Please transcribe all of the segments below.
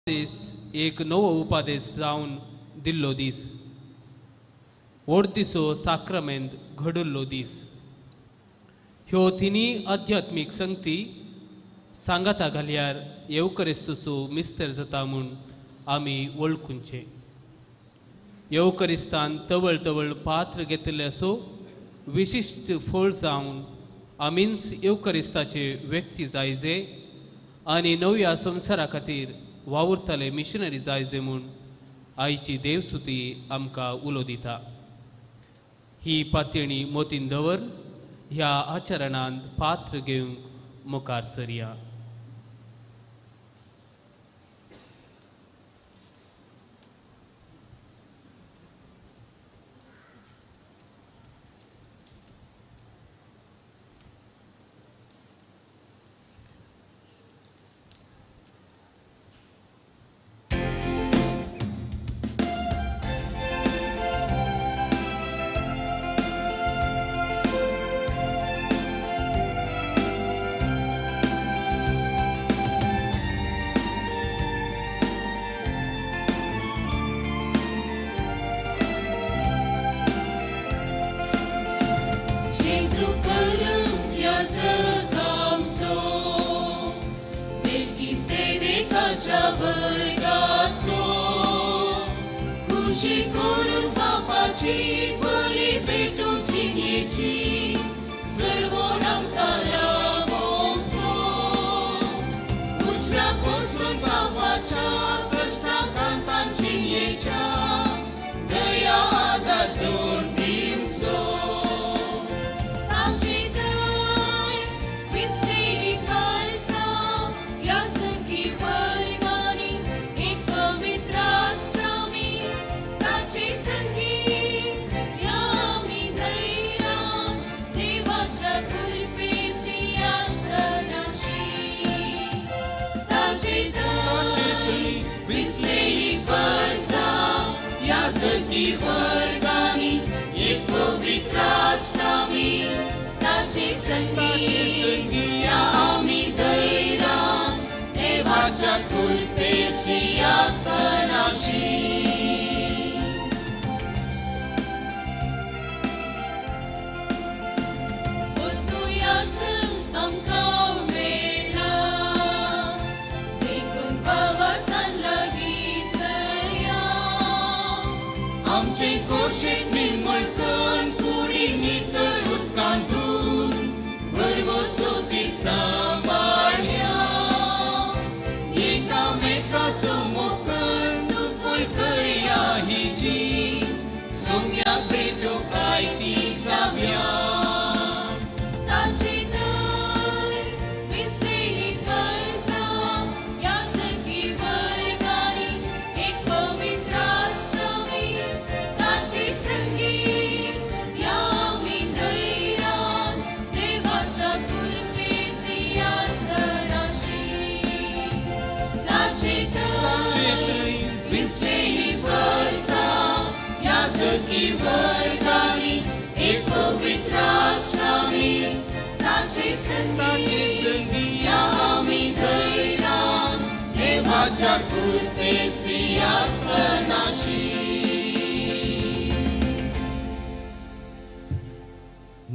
दीस एक नवो उपादेश जावन दिल्लो दीस. व्हड दिसो साक्रमेंत घडुल्लो दीस. ह्यो तिनी आध्यात्मीक संगती सांगाता घाल्यार येवकरिस्तूचो मिस्तर जाता म्हूण आमी वळखुंचे. येवकरिस्तान तवळ तवळ पात्र घेतले असो विशिश्ट फळ जावन आमीच येवकरिस्ताचे व्यक्ती जायजे आनी नव्या संवसारा खातीर वावुरताले मिशनरी जायजे म्हूण आयची देवस्तुती आमकां उलो दिता. ही पातयणी मोतीन दवर ह्या आचरणांत पात्र घेवंक मुखार सरया.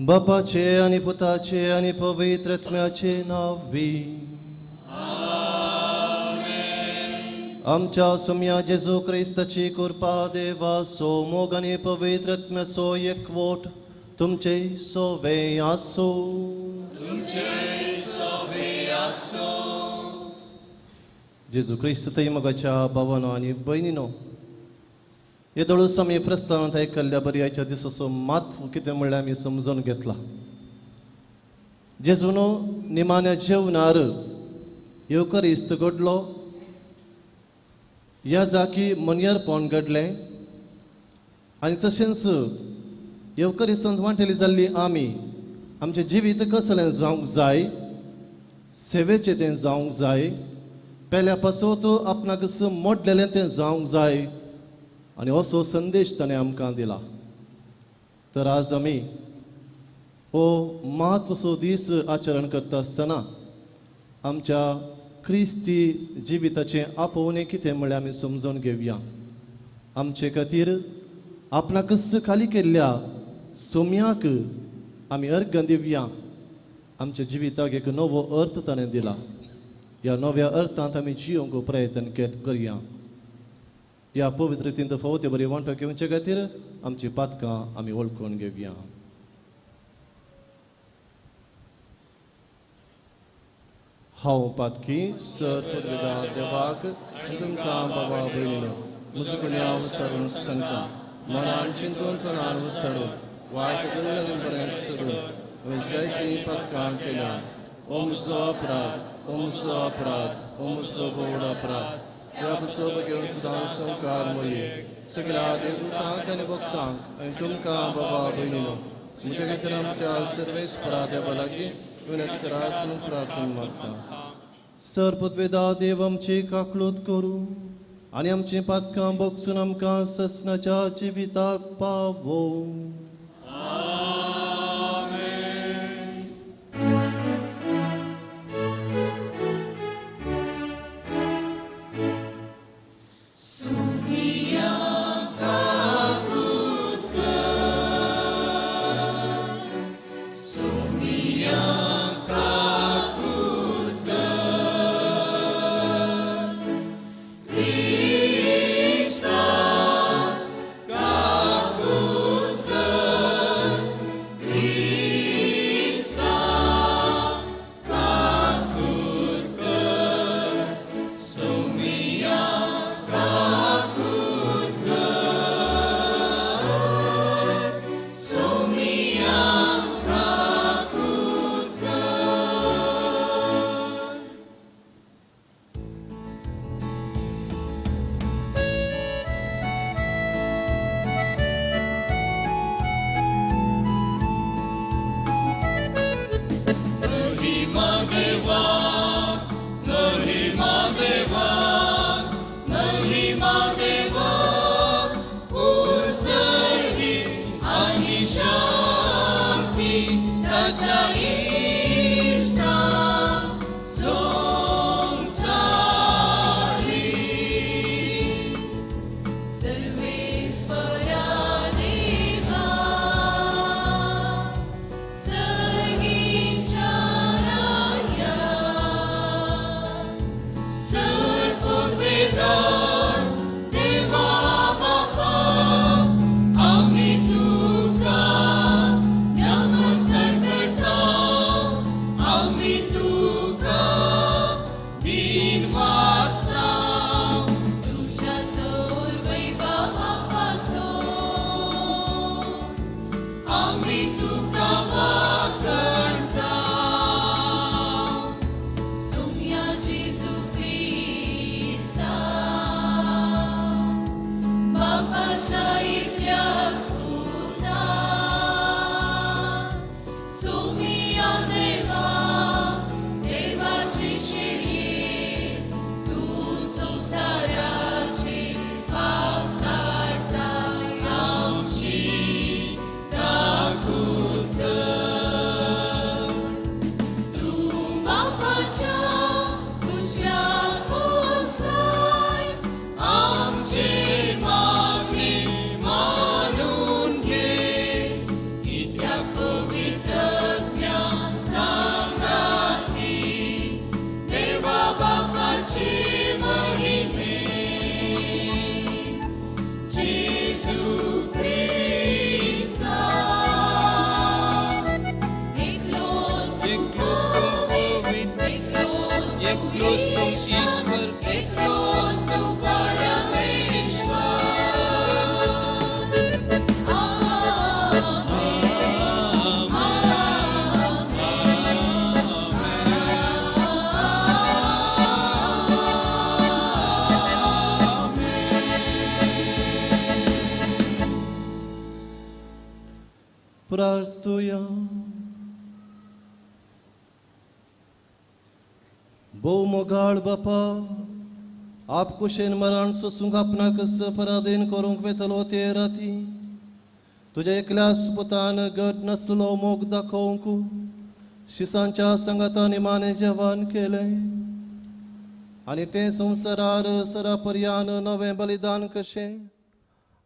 बापाचे आणि पुताचे आणि पवित्रात्म्याचे नावी. आमच्या सम्या जेजू क्रिस्ताची कृपा देवा सो मोग आणि पवित्रात्म्या सो एकवट तुमचे सोवे आसो. जेजू क्रिस्त थंय मोगाच्या भावानो आनी भयणीनो, हे दळूस आमी प्रस्तावनांत आयकल्ल्या बऱ्याच्या दिसाचो म्हत्व कितें म्हणल्यार आमी समजून घेतला. जेजूनो निमाण्या जेवणार येवकरिस्त घडलो, ह्या जागी मनियारपण घडलें आनी तशेंच येवकरिस्तांत वांटेली जाल्ली आमी आमचें जिवीत कसलें जावंक जाय, सेवेचें तें जावंक जाय, पेल्या पासत आपणाक मोडलेलें तें जावंक जाय आनी असो संदेश ताणें आमकां दिला. तर आज आमी हो म्हत्वाचो दीस आचरण करता आसतना आमच्या क्रिस्ती जिविताचे आपोवणे कितें म्हळ्यार आमी समजून घेवया. आमचे खातीर आपणाकच खाली केल्ल्या सोम्याक आमी अर्घ दिवया. आमच्या जिविताक एक नवो अर्थ ताणें दिला. ह्या नव्या अर्थांत आमी जियोंक प्रयत्न करया. ह्या पवित्र रितीन फावती बरी वांटो घेवचे खातीर आमची पातकां आमी वळखून घेवया. हांव पातकी सर पदवीदार देवाक आनी तुमकां बाबा भयणीनो म्हजो गुन्यांव विसरून सांगता. मनान चिंतून तोंडान विसरून वायट गल्ल्यान बरें सोडून हांवें जायतीं पातकां केल्यात. हो म्हजो अपराध, हो म्हजो अपराध, हो म्हजो बोड अपराध. ह्या बसोब घेवन सदां संवकार मोरये सगळ्या देवदूतांक आनी भक्तांक आनी तुमकां बाबा भयणीनो म्हजे खातीर आमच्या सर्वेस्परा देवा लागीं विनंती करात म्हणून प्रार्थना मागता. सर पदवेदार देव आमची काकळूत करूं आनी आमची पातकां भोगसून आमकां ससनाच्या जिविताक पावो. प्रार्थूया. भोव मोगाळ बापा, आप कुशेन मरण सोसूंक आपणाक पराधीन करूंक वेतलो ते राती तुज्या एकल्या सुपुतान घट नासलेलो मोग दाखोवंक शिसांच्या संगतान निमाणें जेवण केलें. आनी ते संवसारार सरापर्यान नवें बलिदान कशें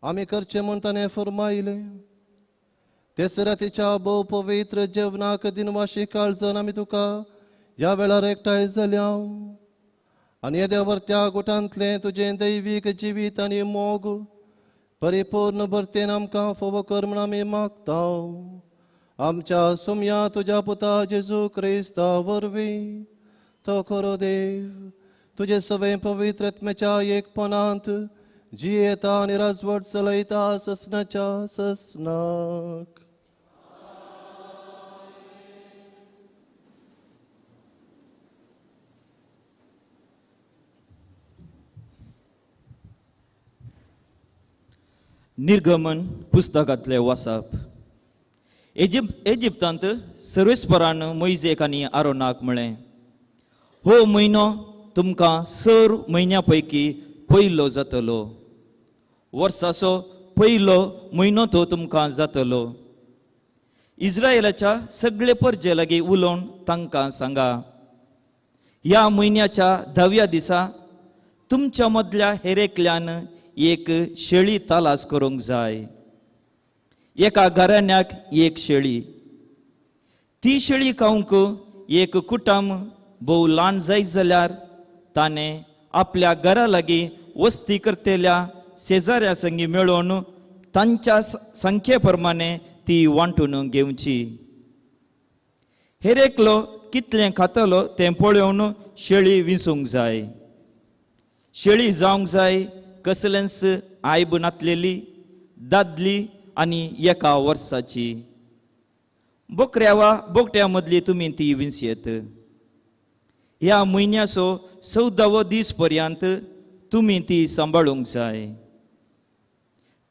आमी करचें म्हूण ताणें फरमायलें. तेच रातीच्या भोव पवित्र जेवणाक दिनवाशी काळजान आमी तुका ह्या वेळार एकठांय जाल्या आनी येद्या वर्त्या गुटांतलें तुजें दैवीक जिवीत आनी मोग परिपूर्ण भरतेन आमकां फोव कर म्हूण आमी मागता. आमच्या सोम्या तुज्या पुता जेजू क्रिस्ता वरवीं तो खरो देव तुजे सवे पवित्र आत्म्याच्या एकपणांत जियेता आनी राजवट चलयता ससनाच्या ससनाक. निर्गमन पुस्तकांतले वाचप. इजिप्तांत सर्वेस्परान मोइजेक आनी आरोनाक म्हळें, हो म्हयनो तुमकां 6 म्हयन्यां पैकी पयलो जातलो. वर्साचो पयलो म्हयनो तो तुमकां जातलो. इस्रायेलाच्या सगळे परजे लागीं उलोवन तांकां सांगा, ह्या म्हयन्याच्या 10व्या दिसा तुमच्या मदल्या हेरेकल्यान एक शेळी तालास करूंक जाय. एका घराण्याक एक शेळी. ती शेळी खावंक एक कुटुंब भोव ल्हान जायत जाल्यार ताणें आपल्या घरा लागीं वस्ती करतेल्या शेजाऱ्या संगी मेळोवन तांच्या संख्ये प्रमाणे ती वांटून घेवची. हेरेकलो कितलें खातलो तें पळोवन शेळी विंसूंक जाय. शेळी जावंक जाय कसलेंच आयब नातलेली, दादली आनी एका वर्साची. बोकड्या वा बोकट्या मदली तुमी ती विंसयेत. ह्या म्हयन्याचो 14वो दीस पर्यंत तुमी ती सांबाळूंक जाय.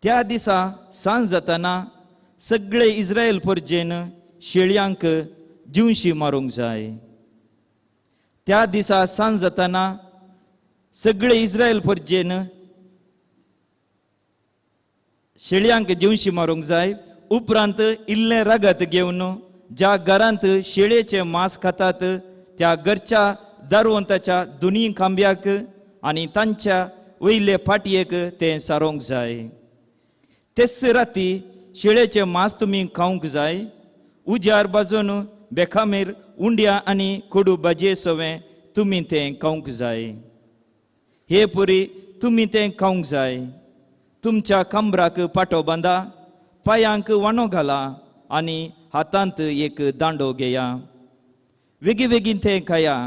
त्या दिसा सांज जाताना सगळे इस्रायल परजेन शेळयांक जिवशी मारूंक जाय. त्या दिसा सांज जाताना सगळे इस्रायल परजेन शेळयांक जिवशी मारूंक जाय. उपरांत इल्लें रगत घेवन ज्या घरांत शेळयेचें मांस खातात त्या घरच्या दारवंताच्या दोनी खांब्याक आनी तांच्या वयले पाटयेक तें सारोंक जाय. तेच राती शेळयेचें मांस तुमी खावंक जाय. उज्यार भाजून बेखामेर उंड्या आनी कोडू भाजये सवें तुमी तें खावंक जाय. हे पुरी तुमी तें खावंक जाय. तुमच्या खांबराक पाटो बांदा, पांयांक वांनो घाला आनी हातांत एक दांडो घेया. वेगीन तें खाया.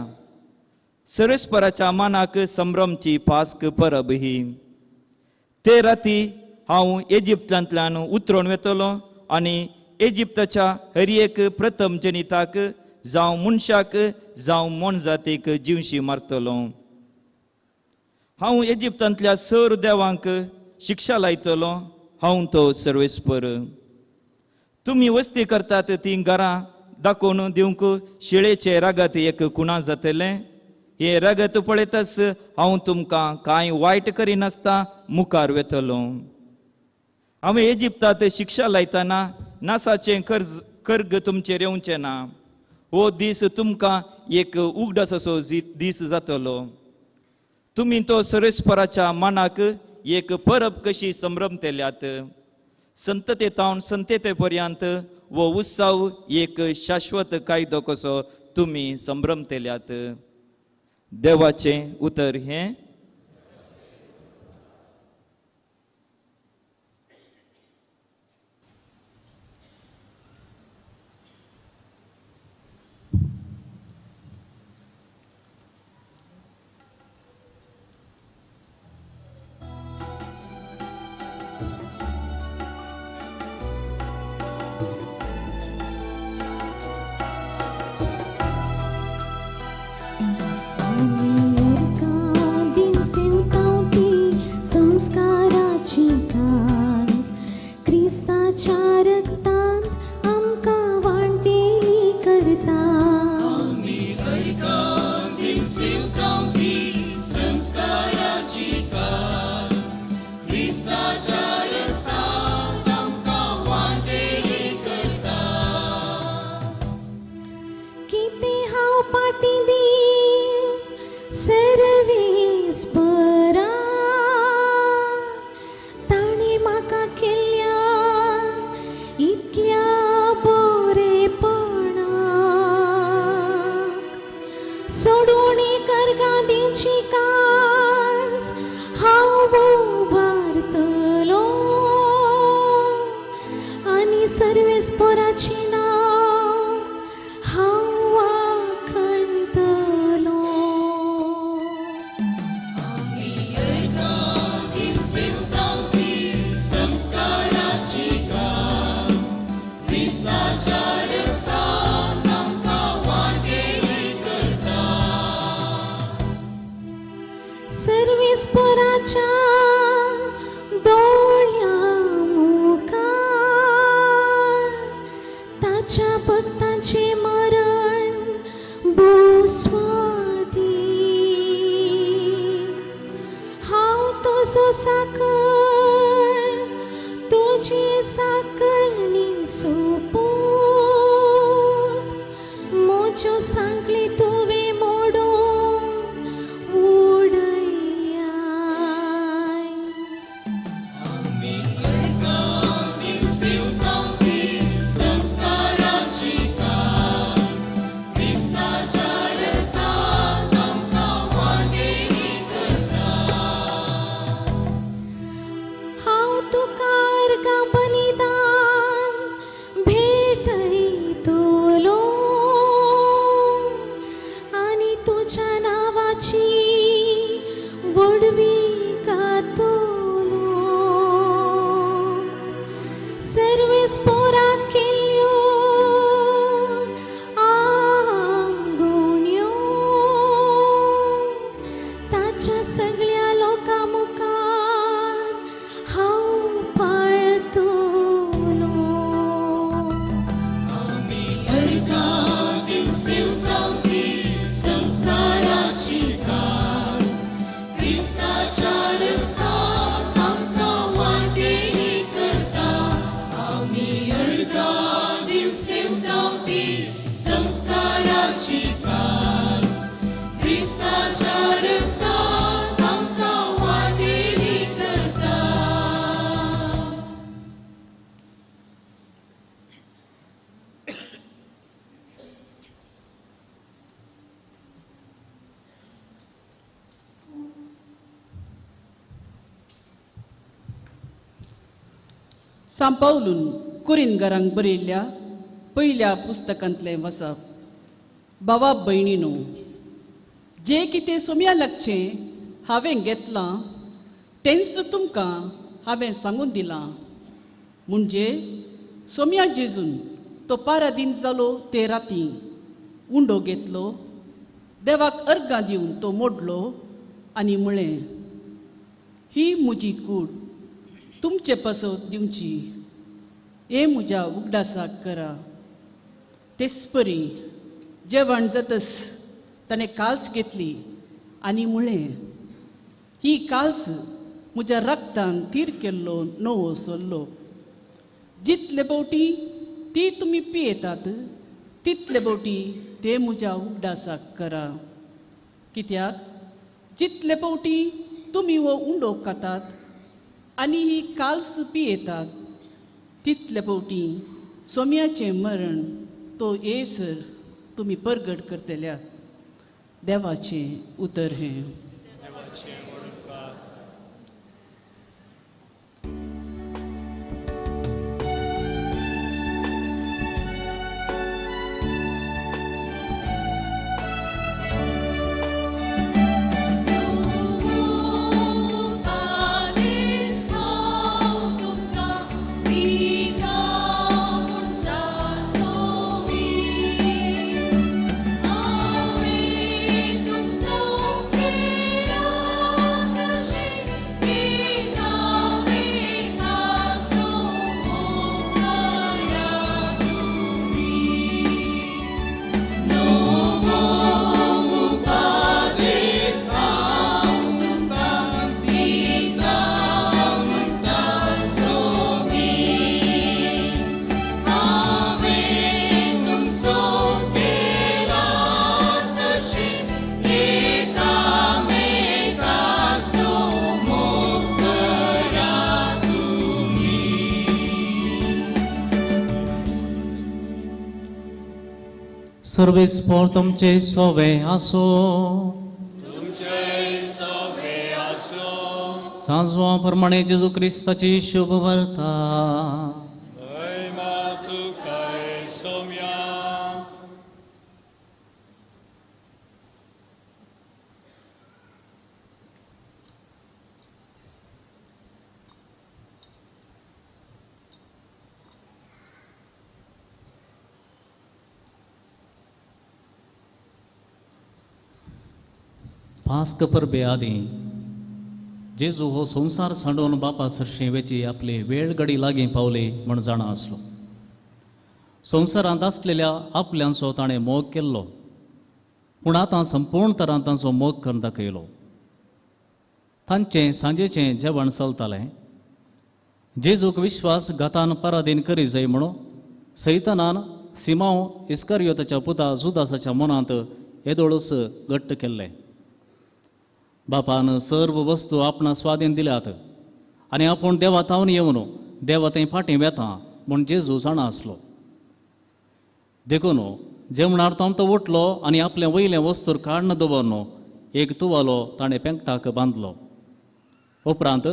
सर्वेस्पराच्या मानाक संभ्रमची पास्क परब ही. ते राती हांव इजिप्तांतल्यान उतरून वेतलो आनी इजिप्ताच्या हर एक प्रथम जनिताक जावं मनशाक जावं मोनजातीक जिवशी मारतलो. हांव इजिप्तांतल्या सर देवांक शिक्षा लायतलो. हांव तो सर्वेस्पर. तुमी वस्ती करतात ती घरां दाखोवन दिवंक शेळयेचे रगत एक कुणा जातलें. हे रगत पळयतच हांव तुमकां कांय वायट करिनासता मुखार वेतलो. हांवें इजिप्तांत शिक्षा लायतना नासाचें कर्ग तुमचेर येवचें ना. हो दीस तुमकां एक उगडासाचो दीस जातलो. तुमी तो सर्वेस्पराच्या मानाक एक परब कशी संभ्रमतेल्यात. संततेतावन संतते पर्यंत वो उत्सव एक शाश्वत कायदो कसो तुमी संभ्रमतेल्यात. देवाचें उतर हें. संस्काराची कास क्रिस्ताच्या रक्तान आमकां वांटेली करता. संस्काराची कास क्रिस्ताच्या रक्तान आमकां वांटेली करता. कितें हांव पाटी दी सर्वे स्वादी हांव तुजो साकर तुजी साकरणी सोपूत म्हज्यो सांकली तुवें मोडून उडयल्याय संस्काराची कास क्रिस्ताच्या रक्तान आमकां वांटेली करता हांव तुका अर्गां बलिदान भेटयतलो आनी तुज्या नांवाची वडवी गातलो सर्वेस पोराक केल्ल्यो आंगवण्यो ताच्या सगळ्या लोकां मुखार हांव पाळतलो अर्गां दिवसेवतां ती संस्काराची कास क्रिस्ताच्या रक्तान आमकां वांटेली करता आमी अर्गां दिवसेवतां ती संस्काराची कास क्रिस्ताच्या रक्तान आमकां वांटेली करता सांपावलून कुरिनगरांक बरयल्ल्या पयल्या पुस्तकांतलें वचप भावा भयणीनो जें कितें सोम्या लागचें हांवें घेतलां तेंच तुमकां हांवें सांगून दिलां म्हणजे सोम्या जेजून तो 12 दीन जालो ते राती उंडो घेतलो देवाक अर्गां दिवन तो मोडलो आनी म्हळें ही म्हजी कूड तुमचे पासत दिवची हे म्हज्या उगडासाक करा तेच परी जेवण जातस ताणें काल्स घेतली आनी म्हळें ही काल्स म्हज्या रक्तान तीर केल्लो नवो सोल्लो जितले फावटी ती तुमी पियेतात तितले फावटी ते म्हज्या उगडासाक करा कित्याक जितले फावटी तुमी हो उंडो खातात आनी ही काल्स पियेतात तितले फावटी सोम्याचें मरण तो येसर तुमी परगट करतल्यात देवाचें उतर हें सर्वेस्पोर तुमचे सोवे आसो सांजवा प्रमाणे जेजू क्रिस्ताची शुभ वार्ता पास्क परबे आदीं जेजू हो संवसार सांडून बापा सरशे वेची आपले वेळ घडी लागीं पावले म्हण जाणा आसलो. संवसारांत आसलेल्या आपल्यांचो ताणें मोग केल्लो पूण आतां संपूर्ण तरान तांचो मोग करून दाखयलो. तांचें सांजेचें जेवण चलतालें. जेजूक विश्वासघातान पराधीन करी जाय म्हणून सैतानान सिमांव इस्करियोताच्या पुता जुदासाच्या मनांत येदोळूस घट्ट केल्लें. बापान सर्व वस्तू आपणा स्वाधीन दिल्यात आनी आपूण देवा तावन येवन देवा थंय फाटीं वेता म्हूण जेजू जाणा आसलो. देखून जेवणार तो उठलो आनी आपले वयले वस्तूर काडून दवरन एक तुवालो ताणें पेंगटाक बांदलो. उपरांत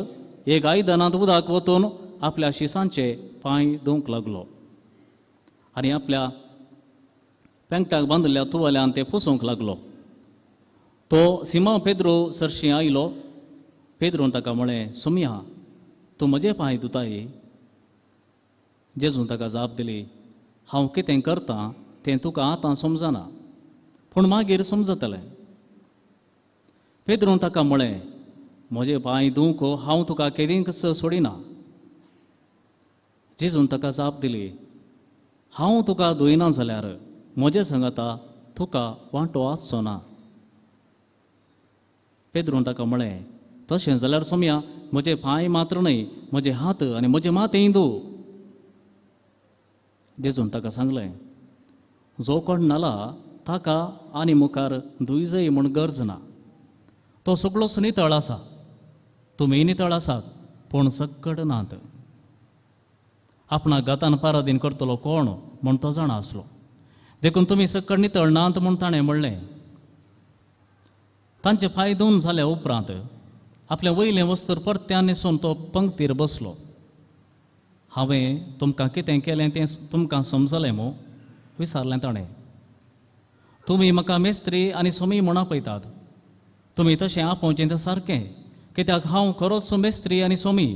एक आयदनांत उदक वतून आपल्या शिसांचे पांय धुवंक लागलो आनी आपल्या पेंगटाक बांदिल्ल्या तुवाल्यान ते पुसूंक लागलो. तो सिमोन पेद्रो सरशी आयलो. पेद्रोन ताका म्हळें, सुमया, तूं म्हजे पांय धुताय? जेजून ताका जाप दिली, हांव कितें करतां तें तुका आतां समजना, पूण मागीर समजतलें. पेद्रोन ताका म्हळें, म्हजे पांय धुवंक हांव तुका केदींच सोडिना. जेजून ताका जाप दिली, हांव तुका धुयना जाल्यार म्हजे सांगाता तुका वांटो आसचो ना. पेद्रोन ताका म्हळें, तशें जाल्यार सोम्या म्हजे पांय मात्र न्हय, म्हजे हात आनी म्हजे माथेय धुव. जेजून ताका सांगलें, जो कोण नाला ताका आनी मुखार धुय जाय म्हूण गरज ना. तो सगळोच नितळ आसा. तुमी नितळ आसात पूण सक्कड नात. आपणाक घातान पराधीन करतलो कोण म्हूण तो जाणा आसलो. देखून तुमी सक्कड नितळ नात म्हूण ताणें म्हणलें. तांचे पांय धुवन जाल्या उपरांत आपलें वयलें वस्त्र परत्यान न्हेसून तो पंक्तीर बसलो. हांवें तुमकां कितें केलें तें तुमकां समजलें मू? विचारलें ताणें. तुमी म्हाका मेस्त्री आनी सोमी म्हूण आपयतात. तुमी तशें आपोवचें तें सारकें, कित्याक हांव खरोच मेस्त्री आनी सोमी.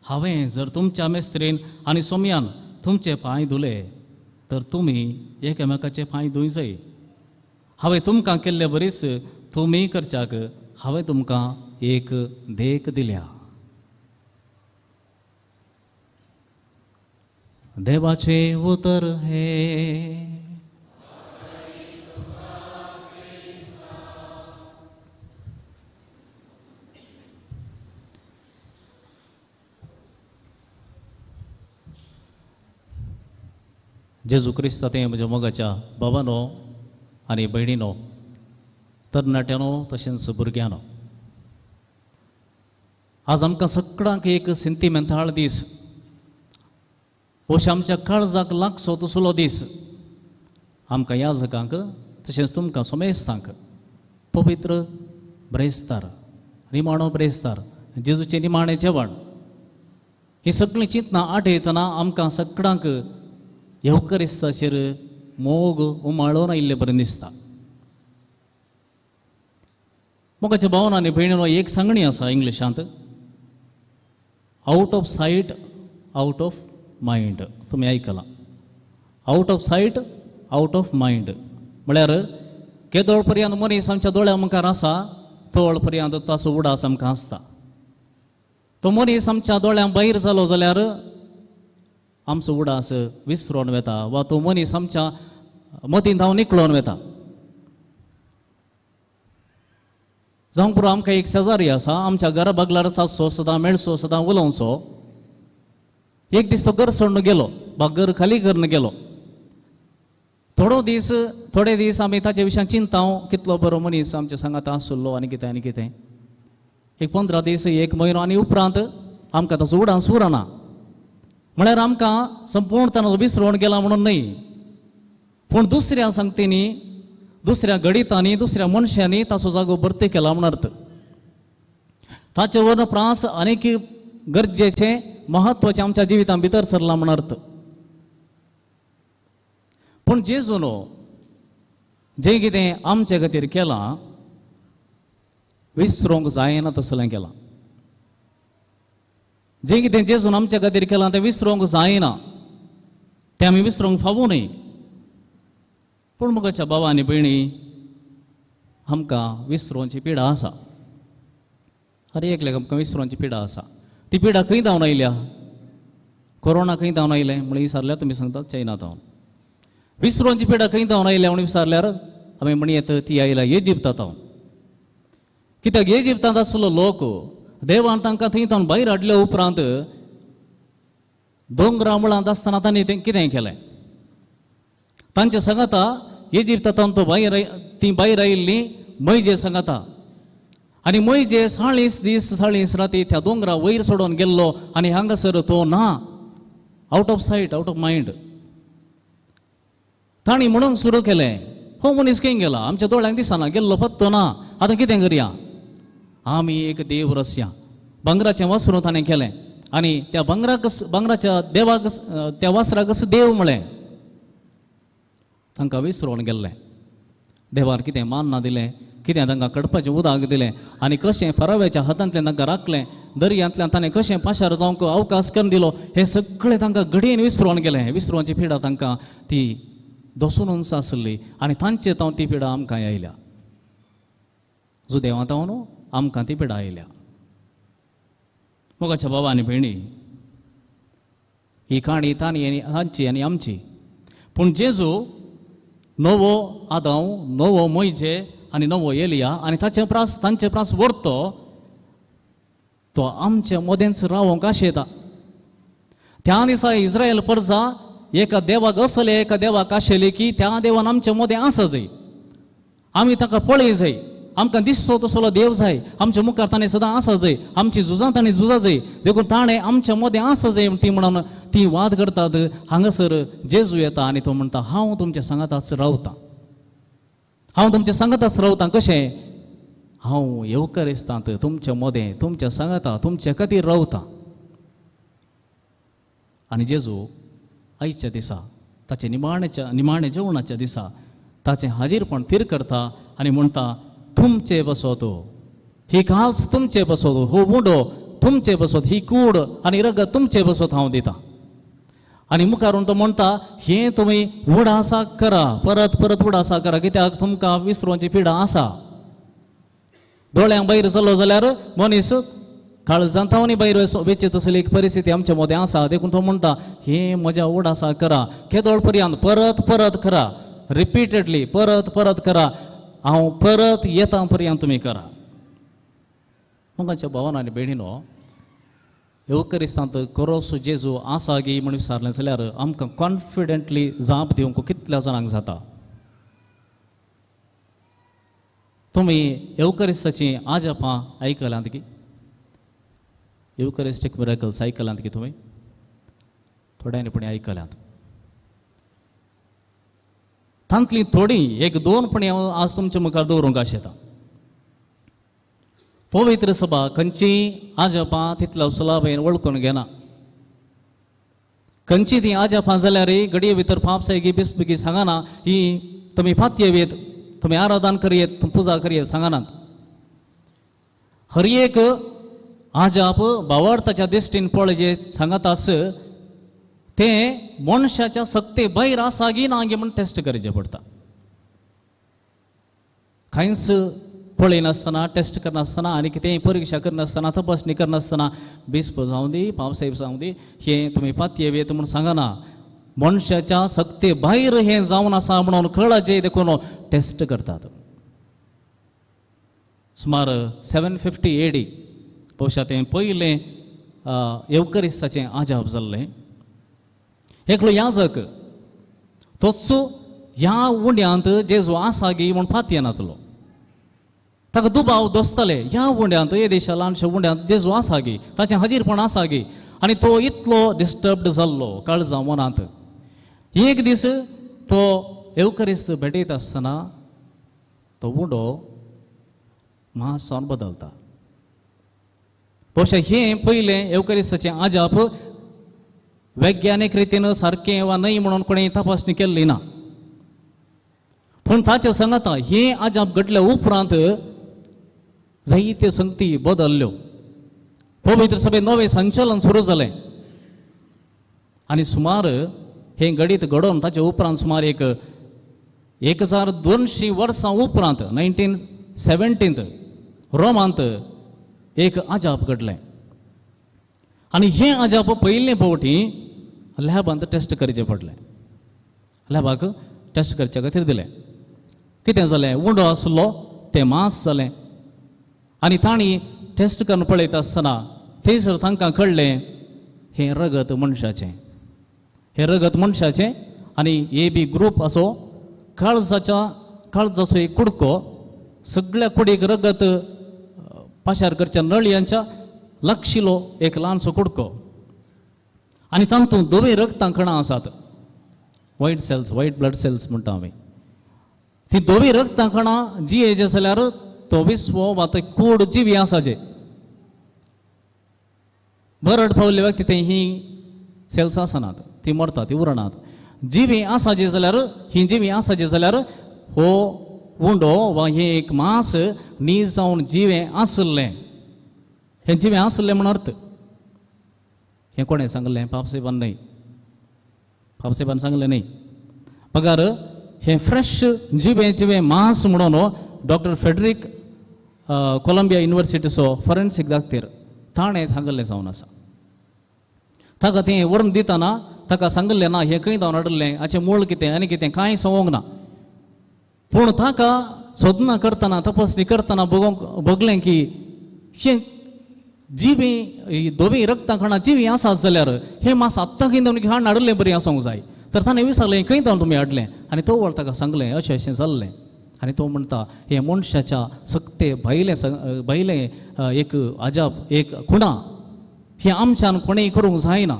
हांवें जर तुमच्या मेस्त्रीन आनी सोमयान तुमचे पांय धुले तर तुमी एकामेकाचे पांय धुय जाय. हांवें तुमकां केल्ले बरीच तुमी करच्याक हांवें तुमकां एक देख दिल्या. देवाचे उतर हे. जेजू क्रिस्त ते म्हज्या मोगाच्या बाबानो आनी भयणीनो, तरणाट्यानो तशेंच भुरग्यानो, आज आमकां सगळ्यांक एक सेंटिमेंटाळ दीस, अशें आमच्या काळजाक लागसो तसलो दीस. आमकां याजकांक तशेंच तुमकां सोमेस्तांक पवित्र ब्रेस्तार, निमाणो ब्रेस्तार, जेजूचें निमाणें जेवण, ही सगळीं चिंतना आठयतना आमकां सगळ्यांक येवकरिस्ताचेर मोग उमाळून आयिल्ले बरें दिसता. मोगाच्या भावान आनी भयणीनो, एक सांगणी आसा इंग्लिशांत, out of sight out of mind. तुमी आयकलां, out of sight out of mind. म्हळ्यार केदोळ पर्यंत मनीस आमच्या दोळ्या मुखार आसा तोळ पर्यंत ताचो उडास आमकां आसता. तो मनीस आमच्या दोळ्यां भायर जालो जाल्यार आमचो उडास विसरोन वेता, वा तो मनीस आमच्या मतींत हांव निकळोन वेता. जावंक पुरो आमकां एक शेजारी आसा, आमच्या घरा बगलारच आसचो, सदां मेळचो, सदां उलोवचो. एक दीस तो घर सोडून गेलो, वा घर खाली करून गेलो. थोडे दीस आमी ताचे विशयान चिंताव, कितलो बरो मनीस आमच्या सांगात आसलो आनी कितें आनी कितें. एक 15 दीस, एक म्हयनो आनी उपरांत आमकां ताचो उडास उरना. म्हळ्यार आमकां संपूर्णपणान विसरोन गेला म्हणून न्हय, पूण दुसऱ्या संगतींनी, दुसऱ्या घडितांनी, दुसऱ्या मनशांनी ताचो जागो भरती केला म्हण अर्थ. ताचे वर्ण प्रास आनीक गरजेचे, महत्वाचे आमच्या जिवितां भितर सरला म्हण अर्थ. पूण जेजून जें कितें आमचे खातीर केलां विसरूंक जायना तसलें केलां. जें कितें जेजून आमच्या खातीर केलां तें विसरूंक जायना, तें आमी विसरूंक फावूं न्हय. पूण मोगाच्या भावा आनी भयणी, आमकां विसरोवची पिडा आसा. हर एकल्याक आमकां विसरोवची पिडा आसा. ती पिडा खंय जावन आयल्या? कोरोना खंय जावन आयलें म्हणून विचारल्यार तुमी सांगतात चायना जावन. विसरोवची पिडा खंय जावन आयल्या म्हणून विचारल्यार आमी म्हणयत ती आयला इजिप्तांत कित्याक इजिप्तांत आसलो लोक देवान तांकां थंयच्यान भायर हाडले उपरांत दोंगरा मुळांत आसतना तांणी तें कितें केलें तांचे सांगाता इजिप्तांत ती भायर आयिल्ली मैजे सांगाता आनी मैजे 40 दीस 40 राती त्या दोंगरा वयर सोडून गेल्लो आनी हांगासर तो ना out of sight out of mind तांणी म्हणूंक सुरू केलें हो मनीस खंय गेला आमच्या दोळ्यांक दिसना गेल्लो पत्तो ना आतां कितें करया आमी एक देव रचया भांगराचें वासरूं ताणें केलें आनी त्या भांगराच्या देवाक त्या वासराक देव म्हळें तांकां विसरून गेल्लें देवान कितें मान ना दिलें कितें तांकां कडपाचें उदक दिलें आनी कशें फराव्याच्या हातांतल्यान तांकां राखलें दर्यांतल्यान ताणें कशें पाशार जावंक अवकाश करून दिलो हें सगळें तांकां घडयेन विसरून गेलें विसरूची पिडा तांकां ती दसून उंच आसली आनी तांचे तावन ती पिडा आमकां आयल्या जो देवा तावन आमकां ती पिडा आयल्या मोगाच्या बाबा आनी भयणी ही काणी तांची आनी आमची पूण जेजू नवो आदाव नवो मोइजे आनी नवो एलिया आनी तांचे प्रास व्हरतो तो आमच्या मदेंच रावोंक आशेता त्या दिसा इस्रायल परजा एका देवाक असले एका देवाक आशिल्ले की त्या देवान आमच्या मदें आसा जाय आमी ताका पळय जाय आमकां दिसचो तसलो देव जाय आमच्या मुखार ताणें सदां आसा जाय आमची झुजां ताणें झुजां जाय देखून ताणें आमच्या मदें आसा जाय ती म्हणून ती वाद करतात हांगासर जेजू येता आनी तो म्हणटा हांव तुमच्या सांगाताच रावतां हांव तुमच्या सांगाताच रावतां कशें हांव येवकारिस्तांत तुमच्या मदें तुमच्या सांगाता तुमच्या खातीर रावतां आनी जेजू आयच्या दिसा ताचे निमाणे जेवणाच्या दिसा ताचें हाजीरपण थीर करता आनी म्हणटा तुमचे बसोत ही काल्स तुमचे बसोत हो मुडो तुमचे बसोत ही कूड आनी रगत तुमचे बसोत हांव दितां आनी मुखारून तो म्हणटा हें तुमी उडासा करा परत परत उडासा करा कित्याक तुमकां विसरूची पिडा आसा दोळ्यांक भायर सरलो जाल्यार मनीस काळजांतावनी भायर वेचीत असली एक परिस्थिती आमच्या मदें आसा देखून तो म्हणटा हें म्हज्या उडासा करा केदोळ पर्यंत परत परत करा रिपिटेडली परत परत करा हांव परत येता पर्यंत तुमी करा मोगाच्या भावान आनी भयणीनो येवकारिस्तांत खरोच जेजू आसा गी म्हण विचारलें जाल्यार आमकां कॉन्फिडेंटली जाप दिवंक कितल्या जाणांक जाता तुमी येवकारिस्ताची आजापां आयकल्यांत की युकरिस्टीक मिरेकल्स आयकल्यांत की तुमी थोड्यांनी पूण आयकल्यांत तांतली थोडी एक दोन पण आज तुमच्या मुखार दवरूंक आशेता पवित्र सभा खंयची आजापां तितल्या सुलाभेन वळखून घेना खंयची ती आजापां जाल्यार घडये भितर पापसायगी बिस्पिकी सांगना ही तुमी फातयेत तुमी आराधन करयेत पुजा करयेत सांगनात हर एक आजाप भावार्थाच्या दृश्टीन पळय सांगत आस तें मनशाच्या सक्ते भायर आसा गी ना गे म्हण टेस्ट करचें पडटा खंयच पळयनासतना टेस्ट करनासतना आनी कितेंय परीक्षा करनासतना तपासणी करनासतना बिस्प जावं दी पावसाहेब जावं दी हें तुमी पातयेत म्हूण सांगना मनशाच्या सक्ते भायर हें जावन आसा म्हणून कळाचें देखून टेस्ट करतात सुमार 750 AD पौशा तें पयलें येवकारिस्ताचें आजाप जाल्लें एकलो याजक तोच ह्या उंड्यांत जेजू आसा गी म्हूण फातयेनातलो ताका दुबाव दोसताले ह्या उंड्यांत हे देशा ल्हानशा उंड्यांत जेजू आसा गी ताचें हाजीरपण आसा गी आनी तो इतलो डिस्टर्ब्ड जाल्लो काळजा मनांत एक दीस तो येवकारिस्त भेटयत आसतना तो उंडो मातसो बदलता पळोवशा हें पयलें येवकारिस्ताचें आजाप वैज्ञानीक रितीन सारकें वा न्हय म्हणून कोणें तपासणी केल्ली ना पूण ताच्या सांगाता हें आजाप घडल्या उपरांत जायत्यो संगती बदल्ल्यो पवित्र सभेत नवें संचलन सुरू जालें आनी सुमार हें घडीत घडोवन ताच्या उपरांत सुमार एक 1200 वर्सां उपरांत 1917 रोमांत एक आजाप घडलें आनी हें आजाप पयले फावटी लॅबांत टेस्ट करचें पडलें लॅबाक टेस्ट करचे खातीर दिलें कितें जालें उंडो आसलो तें मांस जालें आनी तांणी टेस्ट करून पळयता आसतना थंयसर तांकां कळ्ळें हें रगत मनशाचें, हें रगत मनशाचें आनी ए बी ग्रूप असो काळजाचो एक कुडको सगळ्या कुडीक रगत पाशार करच्या नळयांच्या लागशिलो एक ल्हानसो कुडको आनी तातूंत दोवे रगतां कणां आसात, white cells, white blood cells म्हणटा आमी. ती दोवी रगतां कणां जी हेजे जाल्यार तो विस्वो वा ते कूड जिवी आसाचे बरड पावले व्यक्ती ते ही सेल्स आसनात, ती मरतात, ती उरनात. जिवी आसाचे जाल्यार ही जिवी आसाचे जाल्यार हो उंडो वा हे एक मांस न्ही जावन जिवें आसलें, हें जिवें आसलें म्हण अर्थ. हें कोणें सांगलें? पापसेबान न्हय, पापसेबान सांगलें न्हय. पगार हें फ्रेश जिवें मांस म्हणून डॉक्टर फेडरिक कोलंबिया युनिवर्सिटीचो फॉरेन्सीक दाखतेर ताणें सांगलें जावन आसा. ताका तें व्हरून दितना ताका सांगलें ना हें खंय जावन हाडलें, हाचें मूळ कितें आनी कितें कांय सांगूंक ना. पूण ताका सोदना करतना तपासणी करतना बगलें की हें जिवी दोवी रगतां कणां जिवी आसात जाल्यार हें मांस आत्तां खंय जावन हाडून हाडलें बरी आसूंक जाय. तर ताणें विचारलें खंय जावन तुमी हाडलें आनी तो वळ ताका सांगलें अशें अशें जाल्लें. आनी तो म्हणटा हें मनशाच्या सक्ते भायलें एक अजाप एक खुणा हें आमच्यान कोणेंय करूंक जायना.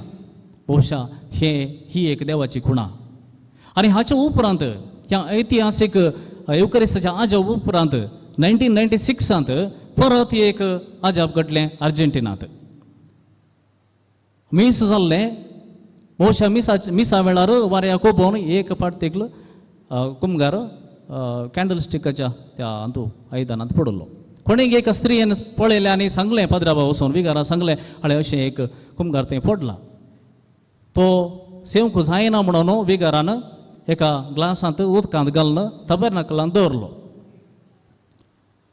भोवशा ही एक देवाची खुणा. आनी हाच्या उपरांत ह्या ऐतिहासीक युकरिस्ताच्या अजाप उपरांत 1996 परत एक अजाप घडलें अर्जेंटिनांत. मीस जाल्लें भोवशा मिसा वेळार वाऱ्या कोपोवन एक पाट तेगलो कुमगार कॅन्डलस्टिकाच्या त्या हातू आयदनांत पडलो. कोणीक एक स्त्रीयेन पळयलें आनी सांगलें पाद्राबा वचून विगारा सांगलें आळे अशें एक कुमगार थंय पडला. तो सेवंक जायना म्हणून विगारान एका ग्लासांत उदकांत घालून तबेर्नाकलांत दवरलो.